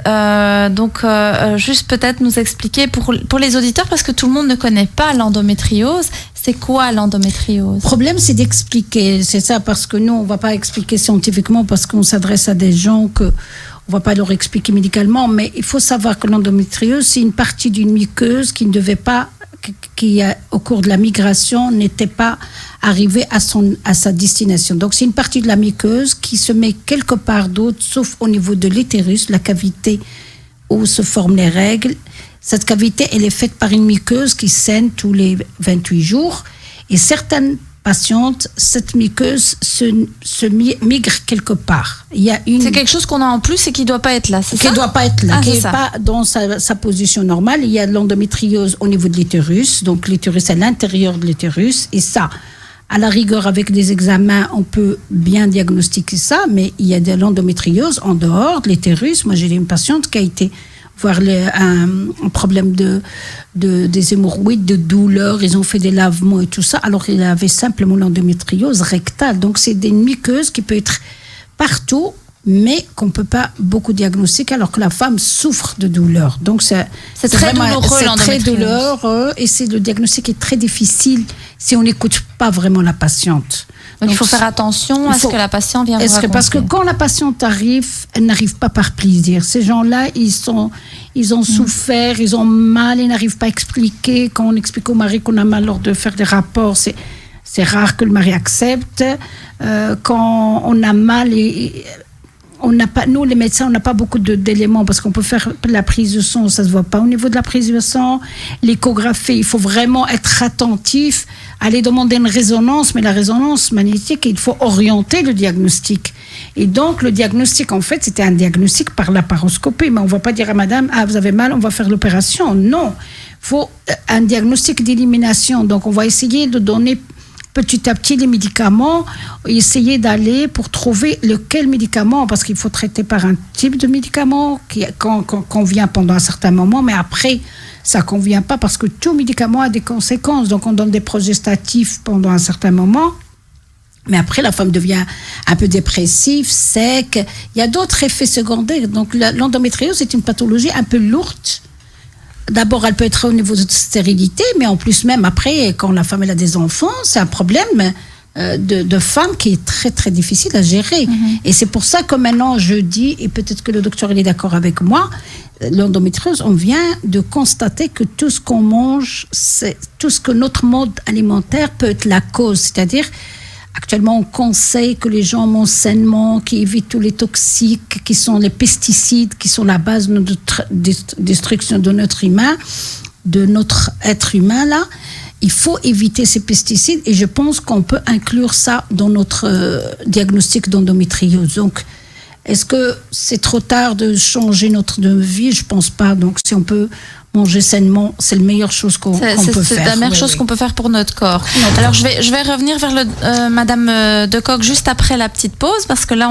Juste peut-être nous expliquer pour les auditeurs, parce que tout le monde ne connaît pas l'endométriose. C'est quoi l'endométriose ? Le problème, c'est d'expliquer. C'est ça, parce que nous, on ne va pas expliquer scientifiquement, parce qu'on s'adresse à des gens que on ne va pas leur expliquer médicalement, mais il faut savoir que l'endométriose, c'est une partie d'une muqueuse qui ne devait pas, qui au cours de la migration, n'était pas arrivée à sa destination. Donc, c'est une partie de la muqueuse qui se met quelque part d'autre, sauf au niveau de l'utérus, la cavité où se forment les règles. Cette cavité, elle est faite par une muqueuse qui saigne tous les 28 jours. Et certaines patientes, cette muqueuse migre quelque part. C'est quelque chose qu'on a en plus et qui ne doit pas être là, c'est ça ? Qui ne doit pas être là, qui n'est pas dans sa position normale. Il y a de l'endométriose au niveau de l'utérus. Donc, l'utérus, à l'intérieur de l'utérus. Et ça, à la rigueur, avec des examens, on peut bien diagnostiquer ça. Mais il y a de l'endométriose en dehors de l'utérus. Moi, j'ai une patiente qui a été voir un problème des hémorroïdes, de douleur, ils ont fait des lavements et tout ça, alors il avait simplement l'endométriose rectale. Donc c'est des muqueuses qui peuvent être partout, mais qu'on ne peut pas beaucoup diagnostiquer, alors que la femme souffre de douleur. Donc c'est très douloureux, c'est très douloureux, et le diagnostic est très difficile si on n'écoute pas vraiment la patiente. Donc il faut faire attention à ce que la patiente vient vous raconter. Parce que quand la patiente arrive, elle n'arrive pas par plaisir. Ces gens-là, ils ont souffert, ils ont mal, ils n'arrivent pas à expliquer. Quand on explique au mari qu'on a mal lors de faire des rapports, c'est rare que le mari accepte. Quand on a mal, on n'a pas, nous les médecins, on n'a pas beaucoup d'éléments parce qu'on peut faire la prise de sang, ça se voit pas au niveau de la prise de sang. L'échographie, il faut vraiment être attentif, aller demander une résonance, mais la résonance magnétique, il faut orienter le diagnostic. Et donc le diagnostic, en fait, c'était un diagnostic par laparoscopie, mais on va pas dire à madame, vous avez mal, on va faire l'opération. Non, faut un diagnostic d'élimination. Donc on va essayer de donner petit à petit les médicaments, essayer d'aller pour trouver lequel médicament, parce qu'il faut traiter par un type de médicament qui convient pendant un certain moment, mais après ça convient pas parce que tout médicament a des conséquences. Donc on donne des progestatifs pendant un certain moment, mais après la femme devient un peu dépressive, sec. Il y a d'autres effets secondaires. Donc l'endométriose est une pathologie un peu lourde. D'abord, elle peut être au niveau de stérilité, mais en plus même après, quand la femme elle a des enfants, c'est un problème de femme qui est très très difficile à gérer. Et c'est pour ça que maintenant je dis, et peut-être que le docteur il est d'accord avec moi, l'endométriose, on vient de constater que tout ce qu'on mange, tout ce que notre mode alimentaire peut être la cause. C'est-à-dire, actuellement, on conseille que les gens mangent sainement, qui évitent tous les toxiques, qui sont les pesticides, qui sont la base de notre destruction de notre être humain, là. Il faut éviter ces pesticides et je pense qu'on peut inclure ça dans notre diagnostic d'endométriose. Donc, est-ce que c'est trop tard de changer notre vie ? Je pense pas. Donc, si on peut manger sainement, c'est la meilleure chose qu'on peut faire. C'est la meilleure chose qu'on peut faire pour notre corps. Alors, je vais revenir vers Madame De Cock juste après la petite pause, parce que là,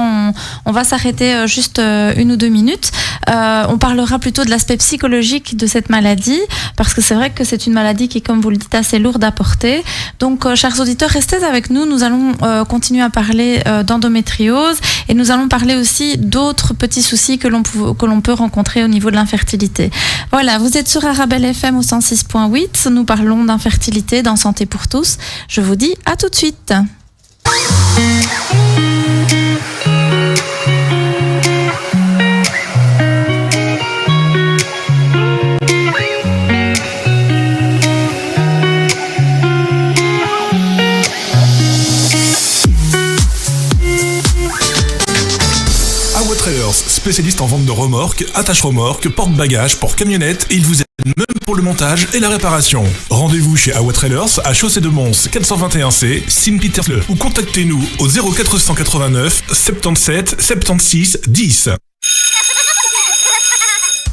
on va s'arrêter juste 1 ou 2 minutes. On parlera plutôt de l'aspect psychologique de cette maladie, parce que c'est vrai que c'est une maladie qui est, comme vous le dites, assez lourde à porter. Donc, chers auditeurs, restez avec nous. Nous allons continuer à parler d'endométriose et nous allons parler aussi d'autres petits soucis que l'on peut rencontrer au niveau de l'infertilité. Voilà, vous êtes sur Arabelle FM au 106.8. Nous parlons d'infertilité dans Santé pour tous. Je vous dis à tout de suite. Spécialiste en vente de remorques, attache-remorques, porte-bagages pour camionnettes, et il vous aide même pour le montage et la réparation. Rendez-vous chez Awa Trailers à Chaussée de Mons 421C, Sint-Pietersloo, ou contactez-nous au 0489 77 76 10.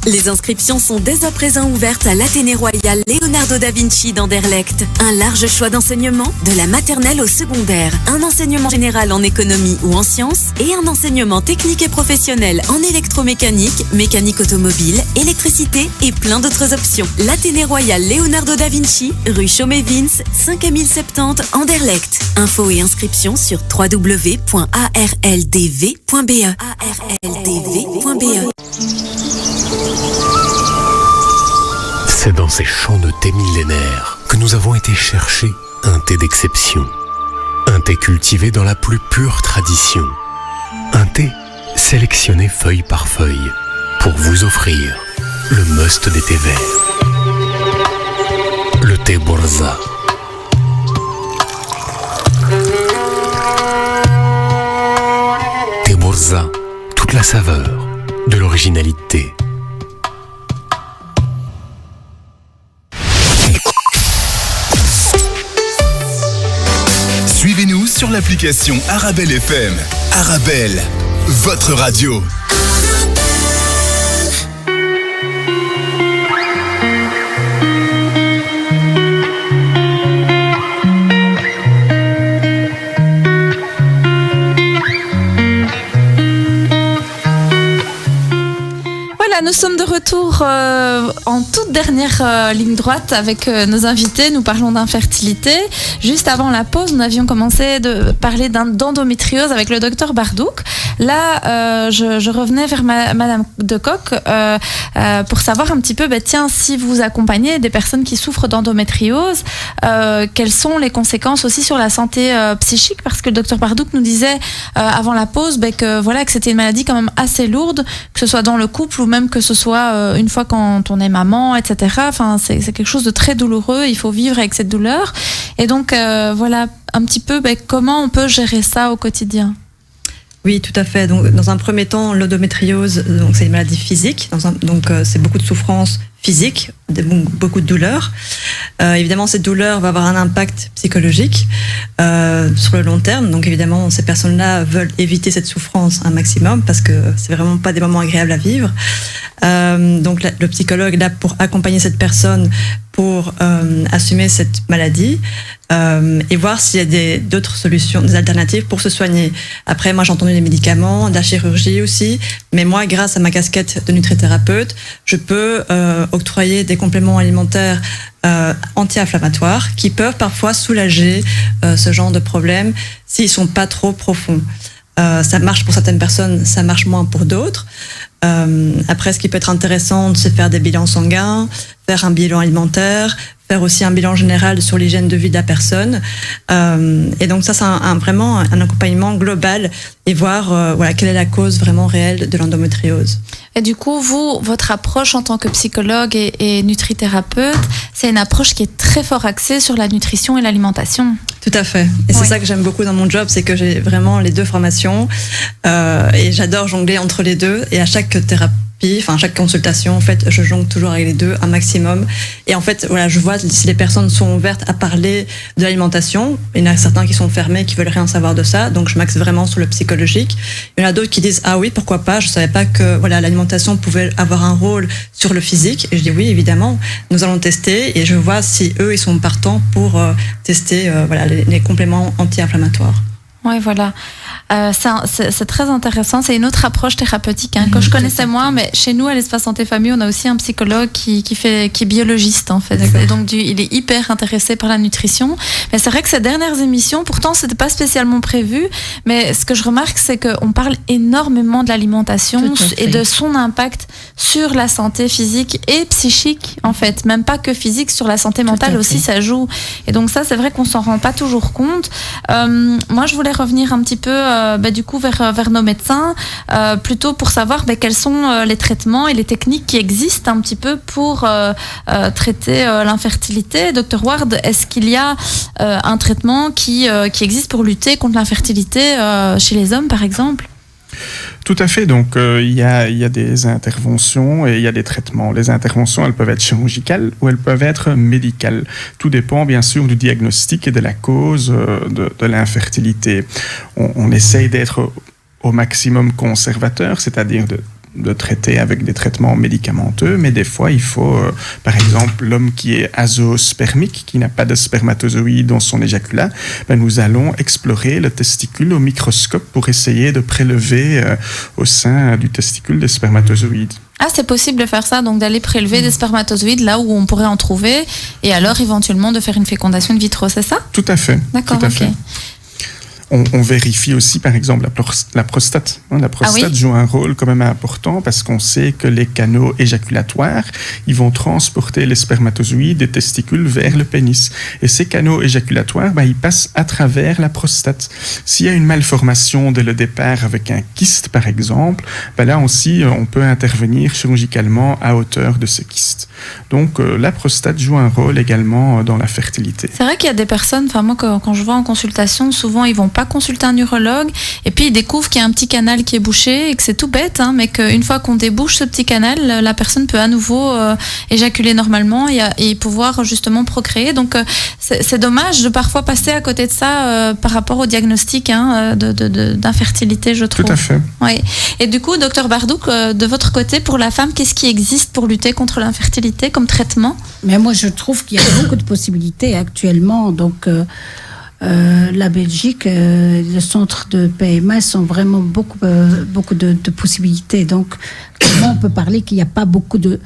Les inscriptions sont dès à présent ouvertes à l'Athénée Royal Leonardo da Vinci d'Anderlecht. Un large choix d'enseignements, de la maternelle au secondaire, un enseignement général en économie ou en sciences et un enseignement technique et professionnel en électromécanique, mécanique automobile, électricité et plein d'autres options. L'Athénée Royal Leonardo da Vinci, rue Chaumet-Vins, 5070 Anderlecht. Infos et inscriptions sur www.arldv.be. arldv.be. C'est dans ces champs de thé millénaires que nous avons été chercher un thé d'exception. Un thé cultivé dans la plus pure tradition. Un thé sélectionné feuille par feuille pour vous offrir le must des thés verts. Le thé Borza. Thé Borza, toute la saveur de l'originalité. Suivez-nous sur l'application Arabelle FM. Arabelle, votre radio. Nous sommes de retour en toute dernière ligne droite avec nos invités. Nous parlons d'infertilité. Juste avant la pause, nous avions commencé de parler d'endométriose avec le docteur Bardouc. Là, je revenais vers Madame Decoq pour savoir un petit peu, tiens, si vous accompagnez des personnes qui souffrent d'endométriose, quelles sont les conséquences aussi sur la santé psychique? Parce que le docteur Bardouc nous disait avant la pause que c'était une maladie quand même assez lourde, que ce soit dans le couple ou même que ce soit une fois quand on est maman, etc. Enfin, c'est quelque chose de très douloureux. Il faut vivre avec cette douleur. Et donc, voilà un petit peu comment on peut gérer ça au quotidien. Oui, tout à fait. Donc, dans un premier temps, l'endométriose, donc c'est une maladie physique. C'est beaucoup de souffrance physique, beaucoup de douleurs. Évidemment, cette douleur va avoir un impact psychologique sur le long terme. Donc, évidemment, ces personnes-là veulent éviter cette souffrance un maximum parce que c'est vraiment pas des moments agréables à vivre. Donc, le psychologue est là pour accompagner cette personne pour assumer cette maladie et voir s'il y a d'autres solutions, des alternatives pour se soigner. Après, moi, j'ai entendu des médicaments, de la chirurgie aussi, mais moi, grâce à ma casquette de nutrithérapeute, je peux octroyer des compléments alimentaires anti-inflammatoires qui peuvent parfois soulager ce genre de problèmes s'ils sont pas trop profonds. Ça marche pour certaines personnes, ça marche moins pour d'autres. Après, ce qui peut être intéressant, c'est faire des bilans sanguins, faire un bilan alimentaire, faire aussi un bilan général sur l'hygiène de vie de la personne. Et donc ça, c'est vraiment un accompagnement global et voir quelle est la cause vraiment réelle de l'endométriose. Et du coup, votre approche en tant que psychologue et nutrithérapeute, c'est une approche qui est très fort axée sur la nutrition et l'alimentation. Tout à fait. Et c'est ça que j'aime beaucoup dans mon job, c'est que j'ai vraiment les deux formations et j'adore jongler entre les deux. Et à chaque thérapie, chaque consultation, en fait, je jongle toujours avec les deux un maximum. Et en fait, je vois si les personnes sont ouvertes à parler de l'alimentation. Il y en a certains qui sont fermés, qui veulent rien savoir de ça. Donc, je m'axe vraiment sur le psychologique. Il y en a d'autres qui disent, ah oui, pourquoi pas? Je savais pas que, l'alimentation pouvait avoir un rôle sur le physique. Et je dis oui, évidemment. Nous allons tester et je vois si eux, ils sont partants pour tester, les compléments anti-inflammatoires. Oui, voilà. C'est très intéressant. C'est une autre approche thérapeutique que je connaissais moins, mais chez nous, à l'Espace Santé Famille, on a aussi un psychologue qui est biologiste, en fait. Et donc, il est hyper intéressé par la nutrition. Mais c'est vrai que ces dernières émissions, pourtant, c'était pas spécialement prévu, mais ce que je remarque, c'est qu'on parle énormément de l'alimentation et de son impact sur la santé physique et psychique, en fait. Même pas que physique, sur la santé mentale aussi, ça joue. Et donc ça, c'est vrai qu'on s'en rend pas toujours compte. Moi, je voulais revenir un petit peu du coup vers nos médecins, plutôt pour savoir quels sont les traitements et les techniques qui existent un petit peu pour traiter l'infertilité. Docteur Ward, est-ce qu'il y a un traitement qui existe pour lutter contre l'infertilité chez les hommes, par exemple ? Tout à fait. Donc, il y a des interventions et il y a des traitements. Les interventions, elles peuvent être chirurgicales ou elles peuvent être médicales. Tout dépend, bien sûr, du diagnostic et de la cause de l'infertilité. On essaye d'être au maximum conservateur, c'est-à-dire de traiter avec des traitements médicamenteux, mais des fois, il faut, par exemple, l'homme qui est azoospermique, qui n'a pas de spermatozoïdes dans son éjaculat, nous allons explorer le testicule au microscope pour essayer de prélever au sein du testicule des spermatozoïdes. Ah, c'est possible de faire ça, donc d'aller prélever des spermatozoïdes là où on pourrait en trouver, et alors éventuellement de faire une fécondation in vitro, c'est ça ? Tout à fait. D'accord, tout à ok. fait. On vérifie aussi, par exemple, la prostate. La prostate joue un rôle quand même important parce qu'on sait que les canaux éjaculatoires, ils vont transporter les spermatozoïdes des testicules vers le pénis. Et ces canaux éjaculatoires, ils passent à travers la prostate. S'il y a une malformation dès le départ avec un kyste, par exemple, là aussi, on peut intervenir chirurgicalement à hauteur de ce kyste. Donc, la prostate joue un rôle également dans la fertilité. C'est vrai qu'il y a des personnes, enfin moi quand je vois en consultation, souvent ils vont pas consulter un urologue et puis ils découvrent qu'il y a un petit canal qui est bouché et que c'est tout bête, mais qu'une fois qu'on débouche ce petit canal, la personne peut à nouveau éjaculer normalement et pouvoir justement procréer. Donc c'est dommage de parfois passer à côté de ça par rapport au diagnostic d'infertilité, je trouve. Tout à fait. Oui. Et du coup, docteur Bardouk, de votre côté, pour la femme, qu'est-ce qui existe pour lutter contre l'infertilité comme traitement ? Mais moi, je trouve qu'il y a beaucoup de possibilités actuellement. Donc, la Belgique, le centre de PMA sont vraiment beaucoup de possibilités. Donc, on peut parler qu'il n'y a pas beaucoup de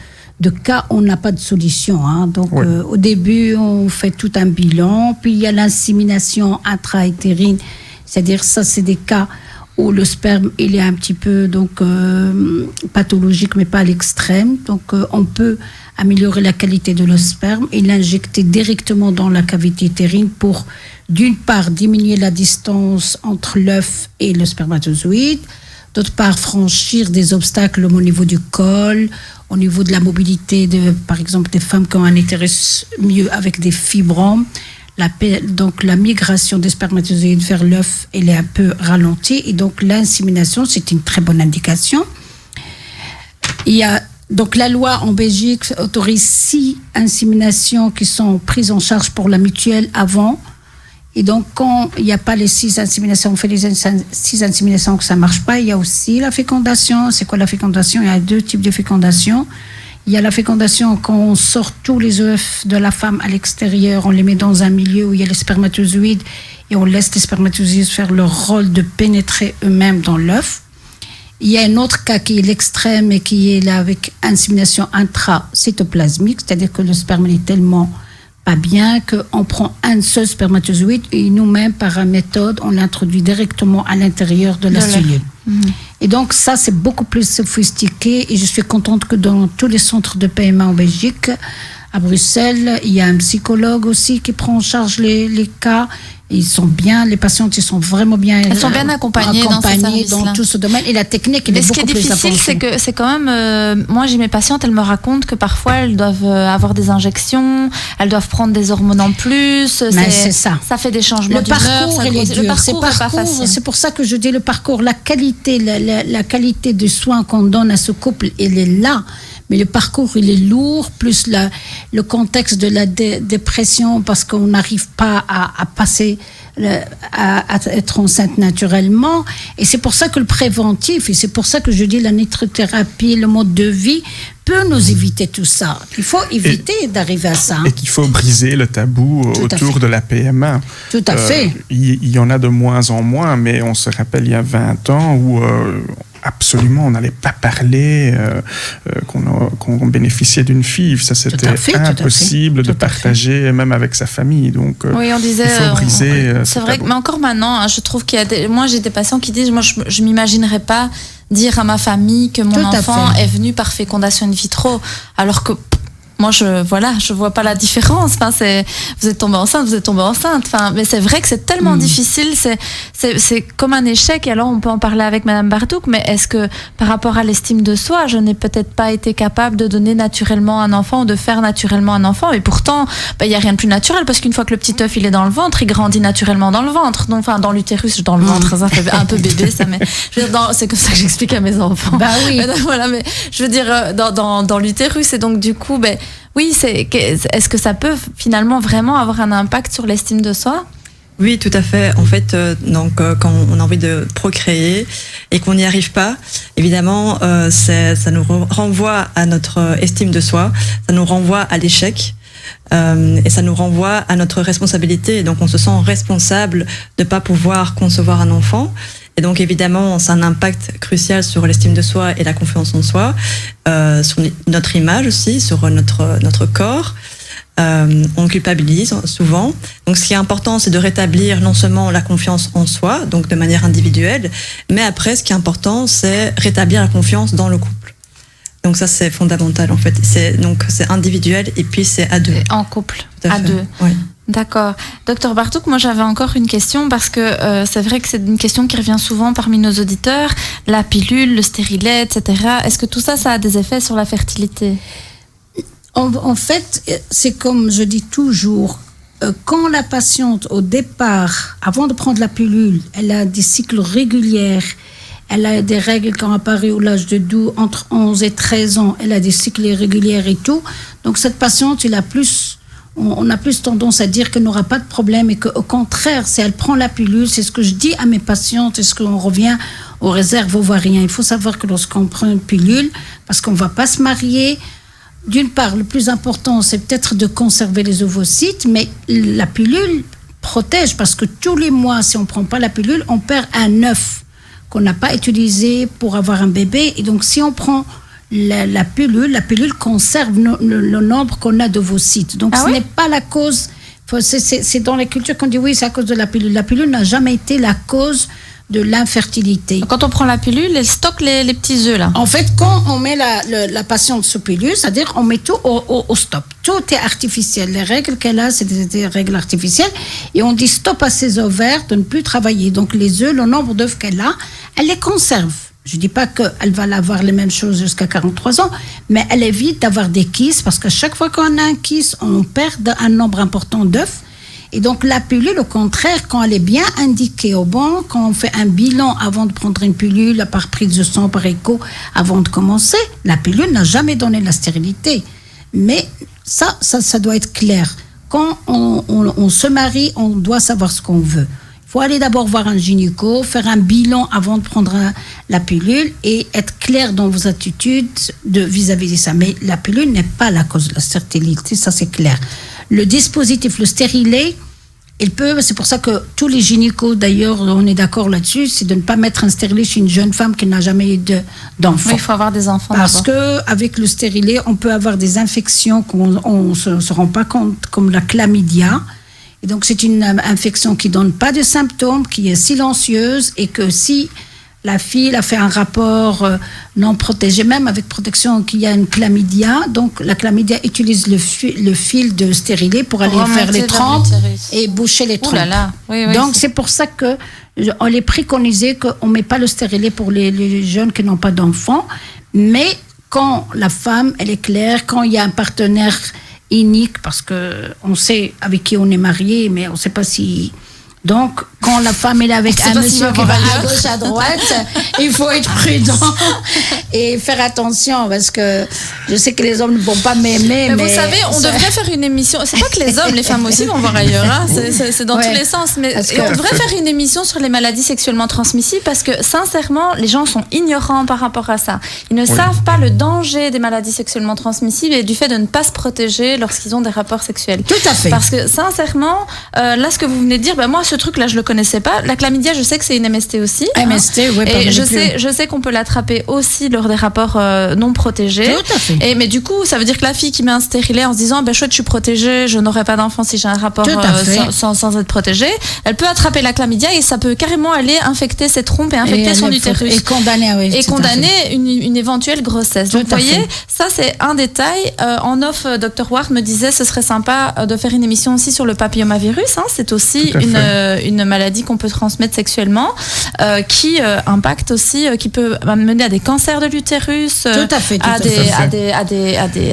cas, on n'a pas de solution. Donc, au début, on fait tout un bilan. Puis, il y a l'insémination intra-utérine. C'est-à-dire, ça, c'est des cas où le sperme, il est un petit peu pathologique, mais pas à l'extrême. Donc, on peut améliorer la qualité de le sperme et l'injecter directement dans la cavité utérine pour, d'une part, diminuer la distance entre l'œuf et le spermatozoïde, d'autre part, franchir des obstacles au niveau du col, au niveau de la mobilité, par exemple, des femmes qui ont un utérus mieux avec des fibromes. Donc, la migration des spermatozoïdes vers l'œuf, elle est un peu ralentie. Et donc, l'insémination, c'est une très bonne indication. Donc, la loi en Belgique autorise 6 inséminations qui sont prises en charge pour la mutuelle avant. Et donc, quand il n'y a pas les 6 inséminations, on fait les 6 inséminations que ça ne marche pas. Il y a aussi la fécondation. C'est quoi la fécondation ? Il y a 2 types de fécondation. Il y a la fécondation quand on sort tous les œufs de la femme à l'extérieur, on les met dans un milieu où il y a les spermatozoïdes et on laisse les spermatozoïdes faire leur rôle de pénétrer eux-mêmes dans l'œuf. Il y a un autre cas qui est l'extrême et qui est là avec insémination intracytoplasmique, c'est-à-dire que le sperme est tellement pas bien qu'on prend un seul spermatozoïde et nous-mêmes, par une méthode, on l'introduit directement à l'intérieur de la cellule. Et donc ça, c'est beaucoup plus sophistiqué et je suis contente que dans tous les centres de PMA en Belgique, à Bruxelles, il y a un psychologue aussi qui prend en charge les cas. Ils sont bien, les patientes, ils sont vraiment bien. Elles sont bien accompagnées dans tout ce domaine. Et la technique, elle est beaucoup plus avancée. Mais ce qui est difficile, c'est que c'est quand même. Moi, j'ai mes patientes, elles me racontent que parfois elles doivent avoir des injections, elles doivent prendre des hormones en plus. C'est ça. Ça fait des changements d'humeur. Le parcours, est pas facile. C'est pour ça que je dis le parcours, la qualité de soins qu'on donne à ce couple, elle est là. Mais le parcours, il est lourd, plus le contexte de la dépression, parce qu'on n'arrive pas à passer, à être enceinte naturellement. Et c'est pour ça que le préventif, et c'est pour ça que je dis la nitrothérapie, le mode de vie, peut nous éviter tout ça. Il faut éviter d'arriver à ça. Et qu'il faut briser le tabou autour de la PMA. Tout à fait. Il y en a de moins en moins, mais on se rappelle il y a 20 ans où absolument on n'allait pas parler qu'on bénéficiait d'une FIV. Ça, c'était impossible de partager, même avec sa famille. Donc, oui, on disait, il faut briser. C'est vrai, mais encore maintenant, je trouve qu'il y a moi j'ai des patients qui disent, moi je m'imaginerais pas dire à ma famille que mon enfant est venu par fécondation in vitro, alors que moi, je vois pas la différence. Enfin, vous êtes tombée enceinte. Enfin, mais c'est vrai que c'est tellement difficile. C'est comme un échec. Et alors, on peut en parler avec Madame Bardouk. Mais est-ce que, par rapport à l'estime de soi, je n'ai peut-être pas été capable de donner naturellement un enfant ou de faire naturellement un enfant? Et pourtant, il y a rien de plus naturel, parce qu'une fois que le petit œuf il est dans le ventre, il grandit naturellement dans le ventre. Donc, enfin, dans l'utérus, dans le ventre, ça fait un peu bébé, ça. Mais je veux dire, c'est comme ça que j'explique à mes enfants. Bah oui. Mais, voilà, mais je veux dire dans l'utérus. Et donc, du coup, oui, est-ce que ça peut finalement vraiment avoir un impact sur l'estime de soi? Oui, tout à fait. En fait, quand on a envie de procréer et qu'on n'y arrive pas, évidemment, ça nous renvoie à notre estime de soi, ça nous renvoie à l'échec. Et ça nous renvoie à notre responsabilité. Et donc, on se sent responsable de ne pas pouvoir concevoir un enfant. Et donc, évidemment, ça a un impact crucial sur l'estime de soi et la confiance en soi, sur notre image aussi, sur notre corps. On culpabilise souvent. Donc, ce qui est important, c'est de rétablir non seulement la confiance en soi, donc de manière individuelle, mais après, ce qui est important, c'est rétablir la confiance dans le couple. Donc ça, c'est fondamental, en fait. C'est individuel et puis c'est à deux. En couple, à deux. Oui. D'accord. Docteur Bartouk, moi j'avais encore une question parce que c'est vrai que c'est une question qui revient souvent parmi nos auditeurs. La pilule, le stérilet, etc. Est-ce que tout ça, ça a des effets sur la fertilité ? En fait, c'est comme je dis toujours, quand la patiente, au départ, avant de prendre la pilule, elle a des cycles réguliers, elle a des règles qui ont apparu à l'âge de 12, entre 11 et 13 ans, elle a des cycles irréguliers et tout. Donc cette patiente, on a plus tendance à dire qu'elle n'aura pas de problème et qu'au contraire, si elle prend la pilule, c'est ce que je dis à mes patientes, est-ce qu'on revient aux réserves ovariennes. Il faut savoir que lorsqu'on prend une pilule, parce qu'on ne va pas se marier, d'une part, le plus important, c'est peut-être de conserver les ovocytes, mais la pilule protège parce que tous les mois, si on ne prend pas la pilule, on perd un œuf qu'on n'a pas utilisé pour avoir un bébé. Et donc, si on prend la pilule conserve le nombre qu'on a d'ovocytes. Donc, ce n'est pas la cause. C'est dans les cultures qu'on dit oui, c'est à cause de la pilule. La pilule n'a jamais été la cause de l'infertilité. Quand on prend la pilule, elle stocke les petits œufs, là. En fait, quand on met la patiente sous pilule, c'est-à-dire on met tout au stop. Tout est artificiel. Les règles qu'elle a, c'est des règles artificielles. Et on dit stop à ses ovaires de ne plus travailler. Donc les œufs, le nombre d'œufs qu'elle a, elle les conserve. Je ne dis pas qu'elle va avoir les mêmes choses jusqu'à 43 ans, mais elle évite d'avoir des kystes parce qu'à chaque fois qu'on a un kyste, on perd un nombre important d'œufs. Et donc la pilule, au contraire, quand elle est bien indiquée au banc, quand on fait un bilan avant de prendre une pilule, par prise de sang, par écho, avant de commencer, la pilule n'a jamais donné la stérilité. Mais ça doit être clair. Quand on se marie, on doit savoir ce qu'on veut. Il faut aller d'abord voir un gynéco, faire un bilan avant de prendre la pilule et être clair dans vos attitudes vis-à-vis de ça. Mais la pilule n'est pas la cause de la fertilité, ça c'est clair. Le dispositif, le stérilet, c'est pour ça que tous les gynécos, d'ailleurs, on est d'accord là-dessus, c'est de ne pas mettre un stérilet chez une jeune femme qui n'a jamais eu d'enfant. Oui, il faut avoir des enfants parce qu'avec le stérilet, on peut avoir des infections qu'on ne se rend pas compte, comme la chlamydia. Et donc, c'est une infection qui ne donne pas de symptômes, qui est silencieuse et que si la fille a fait un rapport non protégé, même avec protection, qu'il y a une chlamydia. Donc, la chlamydia utilise le fil de stérilet pour aller faire les trompes et boucher les trompes. Oui, donc, c'est pour ça qu'on les préconisait qu'on ne met pas le stérilet pour les jeunes qui n'ont pas d'enfants. Mais quand la femme, elle est claire, quand il y a un partenaire unique, parce qu'on sait avec qui on est marié, mais on ne sait pas si... Donc, quand la femme est là avec un monsieur qui va à gauche, à droite, il faut être prudent et faire attention parce que je sais que les hommes ne vont pas m'aimer. Mais vous savez, on devrait faire une émission. C'est pas que les hommes, les femmes aussi vont voir ailleurs. Hein. C'est dans tous les sens. Mais on devrait faire une émission sur les maladies sexuellement transmissibles parce que sincèrement, les gens sont ignorants par rapport à ça. Ils ne savent pas le danger des maladies sexuellement transmissibles et du fait de ne pas se protéger lorsqu'ils ont des rapports sexuels. Tout à fait. Parce que sincèrement, là, ce que vous venez de dire, moi, ce truc-là, je le connaissais pas. La chlamydia, je sais que c'est une MST aussi. MST, oui. Et je sais qu'on peut l'attraper aussi lors des rapports non protégés. Tout à fait. Mais du coup, ça veut dire que la fille qui met un stérilet en se disant, chouette, je suis protégée, je n'aurai pas d'enfant si j'ai un rapport sans être protégée. Elle peut attraper la chlamydia et ça peut carrément aller infecter ses trompes et infecter son utérus. Et condamner une éventuelle grossesse. Donc, vous voyez, ça, c'est un détail. En off, Dr. Ward me disait, ce serait sympa de faire une émission aussi sur le papillomavirus. C'est aussi une maladie qu'on peut transmettre sexuellement qui impacte aussi, qui peut mener à des cancers de l'utérus, à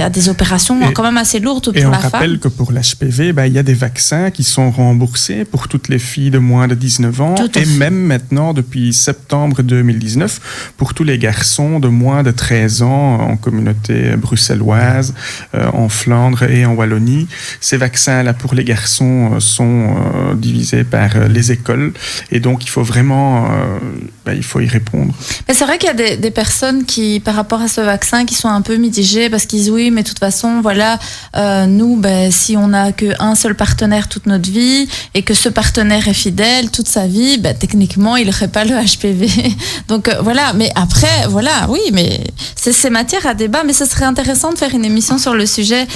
des opérations quand même assez lourdes pour la femme. Et on rappelle que pour l'HPV, il y a des vaccins qui sont remboursés pour toutes les filles de moins de 19 ans et même maintenant, depuis septembre 2019, pour tous les garçons de moins de 13 ans en communauté bruxelloise, en Flandre et en Wallonie. Ces vaccins-là pour les garçons sont divisés par par les écoles. Et donc, il faut vraiment il faut y répondre. Mais c'est vrai qu'il y a des personnes qui, par rapport à ce vaccin, qui sont un peu mitigées parce qu'ils disent oui, mais de toute façon, voilà, nous, si on n'a qu'un seul partenaire toute notre vie et que ce partenaire est fidèle toute sa vie, techniquement, il n'aurait pas le HPV. Donc voilà, mais après, voilà, oui, mais c'est matière à débat, mais ce serait intéressant de faire une émission sur le sujet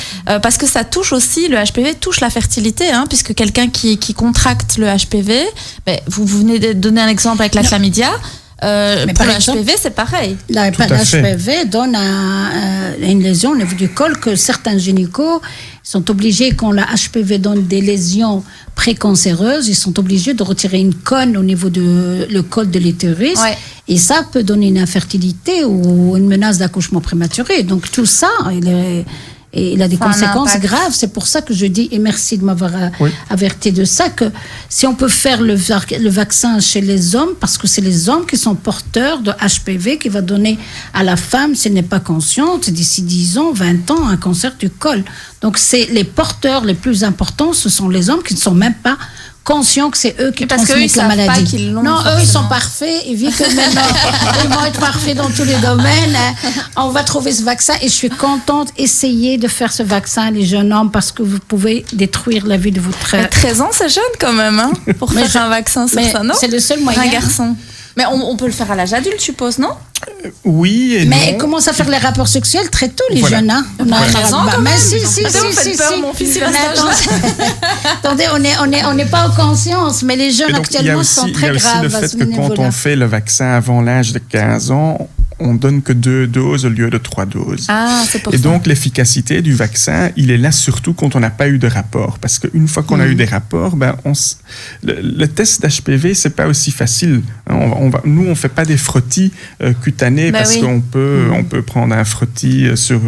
parce que ça touche aussi, le HPV touche la fertilité, puisque quelqu'un qui contracte le HPV, vous venez de donner un exemple avec la chlamydia. Mais pour le HPV, c'est pareil. La HPV donne une lésion au niveau du col que certains gynécos sont obligés, quand la HPV donne des lésions précancéreuses, ils sont obligés de retirer une cône au niveau le col de l'utérus. Ouais. Et ça peut donner une infertilité ou une menace d'accouchement prématuré. Donc tout ça, il a des conséquences graves. C'est pour ça que je dis, et merci de m'avoir averti de ça, que si on peut faire le vaccin chez les hommes, parce que c'est les hommes qui sont porteurs de HPV, qui va donner à la femme, si elle n'est pas consciente, d'ici 10 ans, 20 ans, un cancer du col. Donc c'est les porteurs les plus importants, ce sont les hommes qui ne sont même pas conscients que c'est eux qui transmettent la maladie. Pas qu'ils l'ont, non, eux, ils sont parfaits. Et vu que maintenant, ils vont être parfaits dans tous les domaines, on va trouver ce vaccin. Et je suis contente d'essayer de faire ce vaccin, les jeunes hommes, parce que vous pouvez détruire la vie de votre... 13 ans, c'est jeune quand même, pour faire un vaccin sur ça, non? C'est le seul moyen. Un garçon. Mais on peut le faire à l'âge adulte, je suppose, non? Oui et mais non. Commence à faire les rapports sexuels très tôt, les jeunes. On a 13 ans quand même. Si. Mon fils, il a Attendez, on n'est pas en conscience, mais les jeunes actuellement sont très graves. Il y a aussi le fait que quand on fait le vaccin avant l'âge de 15 ans, on donne que 2 doses au lieu de 3 doses. Ah, c'est pour ça. Et donc, l'efficacité du vaccin, il est là surtout quand on n'a pas eu de rapport. Parce qu'une fois qu'on a eu des rapports, le test d'HPV, c'est pas aussi facile. Nous, on fait pas des frottis cutanés parce qu'on peut prendre un frottis sur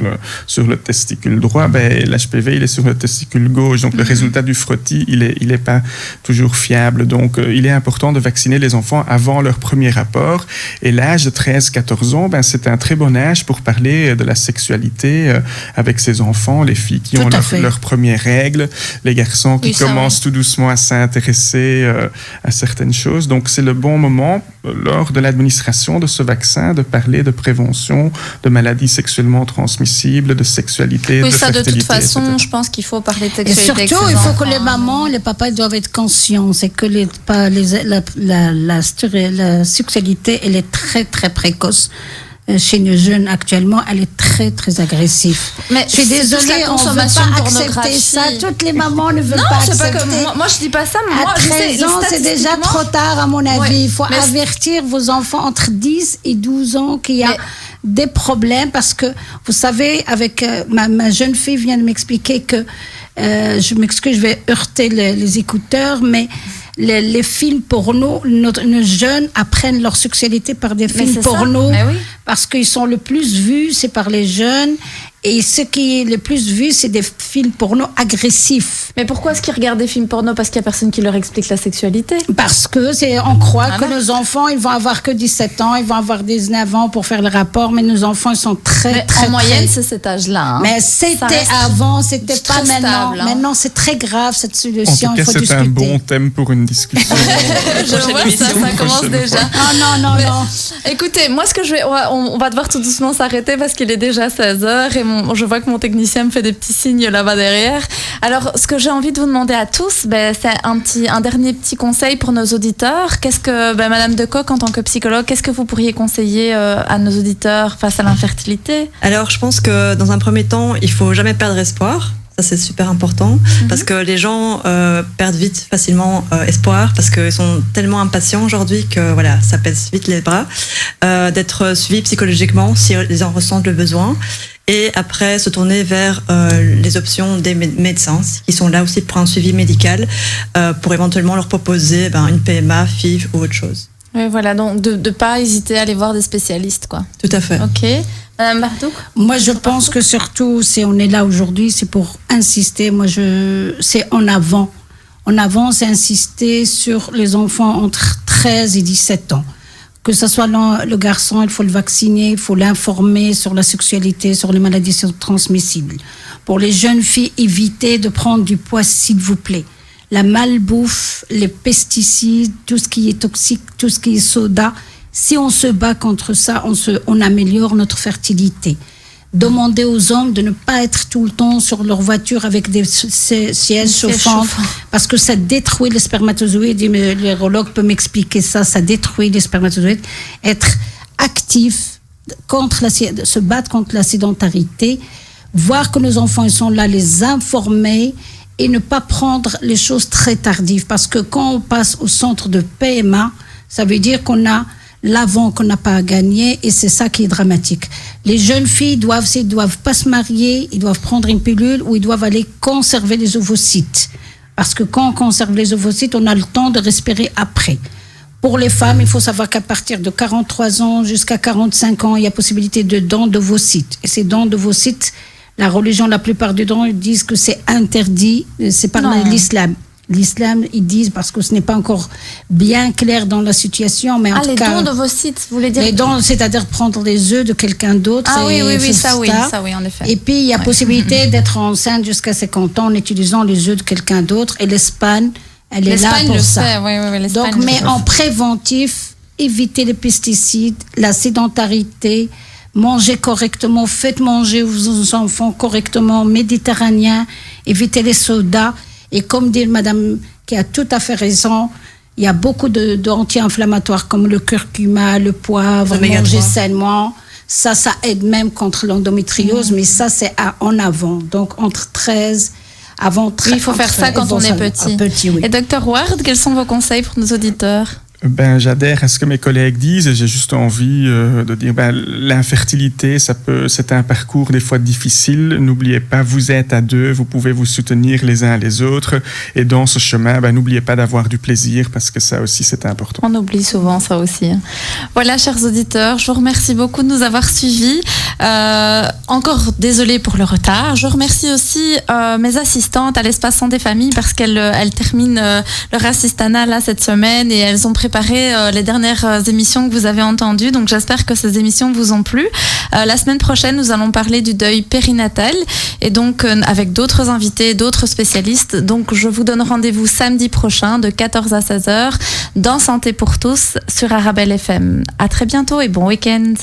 le testicule droit. L'HPV, il est sur le testicule gauche. Donc, le résultat du frottis, il est pas toujours fiable. Donc, il est important de vacciner les enfants avant leur premier rapport. Et l'âge de 13-14 ans, c'est un très bon âge pour parler de la sexualité avec ses enfants, les filles qui ont leurs premières règles, les garçons qui commencent tout doucement à s'intéresser à certaines choses. Donc, c'est le bon moment, lors de l'administration de ce vaccin, de parler de prévention, de maladies sexuellement transmissibles, de sexualité, de fertilité. De toute façon, etc. Je pense qu'il faut parler de sexualité. Et surtout, il faut que les mamans, les papas doivent être conscients. C'est que la sexualité, elle est très, très précoce. Chez nos jeunes actuellement, elle est très très agressive. Mais je suis désolée, on ne veut pas accepter ça. Toutes les mamans ne veulent pas accepter. Pas que moi je dis pas ça, mais moi à 13 ans, c'est déjà trop tard à mon avis. Il faut avertir vos enfants entre 10 et 12 ans qu'il y a des problèmes parce que vous savez, avec ma jeune fille vient de m'expliquer que je m'excuse, je vais heurter les écouteurs, mais les films porno, nos jeunes apprennent leur sexualité par des films porno parce qu'ils sont le plus vus, c'est par les jeunes. Et ce qui est le plus vu, c'est des films porno agressifs. Mais pourquoi est-ce qu'ils regardent des films porno? Parce qu'il n'y a personne qui leur explique la sexualité. Parce que on croit que nos enfants, ils vont avoir que 17 ans, ils vont avoir 19 ans pour faire le rapport, mais nos enfants, ils sont très en moyenne, c'est cet âge-là. Mais c'était avant, c'était pas maintenant. Stable, Maintenant, c'est très grave, cette solution. En tout cas, c'est un bon thème pour une discussion. Je vois ça commence déjà. Non. Écoutez, moi, ce que on va devoir tout doucement s'arrêter parce qu'il est déjà 16h et je vois que mon technicien me fait des petits signes là-bas derrière. Alors, ce que j'ai envie de vous demander à tous, c'est un dernier petit conseil pour nos auditeurs. Qu'est-ce que, Madame Decoq, en tant que psychologue, qu'est-ce que vous pourriez conseiller à nos auditeurs face à l'infertilité? Alors, je pense que dans un premier temps, il faut jamais perdre espoir. Ça, c'est super important parce que les gens perdent vite, facilement espoir parce qu'ils sont tellement impatients aujourd'hui que voilà, ça pèse vite les bras. D'être suivi psychologiquement si ils en ressentent le besoin. Et après, se tourner vers les options des médecins qui sont là aussi pour un suivi médical pour éventuellement leur proposer une PMA, FIV ou autre chose. Oui, voilà, donc de ne pas hésiter à aller voir des spécialistes, quoi. Tout à fait. Ok. Madame Bardouk? Moi, je pense que surtout, si on est là aujourd'hui, c'est pour insister. C'est en avant. En avant, c'est insister sur les enfants entre 13 et 17 ans. Que ce soit le garçon, il faut le vacciner, il faut l'informer sur la sexualité, sur les maladies transmissibles. Pour les jeunes filles, évitez de prendre du poids, s'il vous plaît. la malbouffe, les pesticides, tout ce qui est toxique, tout ce qui est soda. Si on se bat contre ça, on améliore notre fertilité. Demander aux hommes de ne pas être tout le temps sur leur voiture avec des sièges chauffants parce que ça détruit les spermatozoïdes. L'urologue peut m'expliquer ça détruit les spermatozoïdes. Être actif, se battre contre la sédentarité, voir que nos enfants ils sont là, les informer et ne pas prendre les choses très tardives. Parce que quand on passe au centre de PMA, ça veut dire qu'on a l'avant qu'on n'a pas à gagner et c'est ça qui est dramatique. Les jeunes filles doivent pas se marier, ils doivent prendre une pilule ou ils doivent aller conserver les ovocytes. Parce que quand on conserve les ovocytes, on a le temps de respirer après. Pour les femmes, il faut savoir qu'à partir de 43 ans jusqu'à 45 ans, il y a possibilité de dons d'ovocytes. Et ces dons d'ovocytes, la religion, la plupart du temps, ils disent que c'est interdit, c'est par l'islam. L'islam, ils disent, parce que ce n'est pas encore bien clair dans la situation, mais en tout cas... les dons d'ovocytes, vous voulez dire? Les dons, c'est-à-dire prendre les œufs de quelqu'un d'autre. Ah oui, ça oui, en effet. Et puis, il y a possibilité d'être enceinte jusqu'à 50 ans en utilisant les œufs de quelqu'un d'autre. Et l'Espagne, elle est là pour ça. Fait, donc, mais en préventif, évitez les pesticides, la sédentarité, mangez correctement, faites manger vos enfants correctement, méditerranéens, évitez les sodas. Et comme dit madame qui a tout à fait raison, il y a beaucoup d'anti-inflammatoires comme le curcuma, le poivre, manger sainement. Ça aide même contre l'endométriose, mais ça c'est en avant. Donc entre 13, avant 13. Il faut faire ça quand on est petit. Oui. Et Dr Ward, quels sont vos conseils pour nos auditeurs? J'adhère à ce que mes collègues disent et j'ai juste envie de dire l'infertilité, c'est un parcours des fois difficile. N'oubliez pas, vous êtes à deux, vous pouvez vous soutenir les uns les autres et dans ce chemin, n'oubliez pas d'avoir du plaisir parce que ça aussi c'est important. On oublie souvent ça aussi. Voilà, chers auditeurs, je vous remercie beaucoup de nous avoir suivis. Encore désolée pour le retard. Je remercie aussi mes assistantes à l'Espace Santé Famille parce qu'elles terminent leur assistanat là cette semaine et elles ont préparé les dernières émissions que vous avez entendues. Donc j'espère que ces émissions vous ont plu. La semaine prochaine, nous allons parler du deuil périnatal et donc avec d'autres invités, d'autres spécialistes. Donc je vous donne rendez-vous samedi prochain de 14 à 16h dans Santé pour tous sur Arabelle FM. À très bientôt et bon week-end.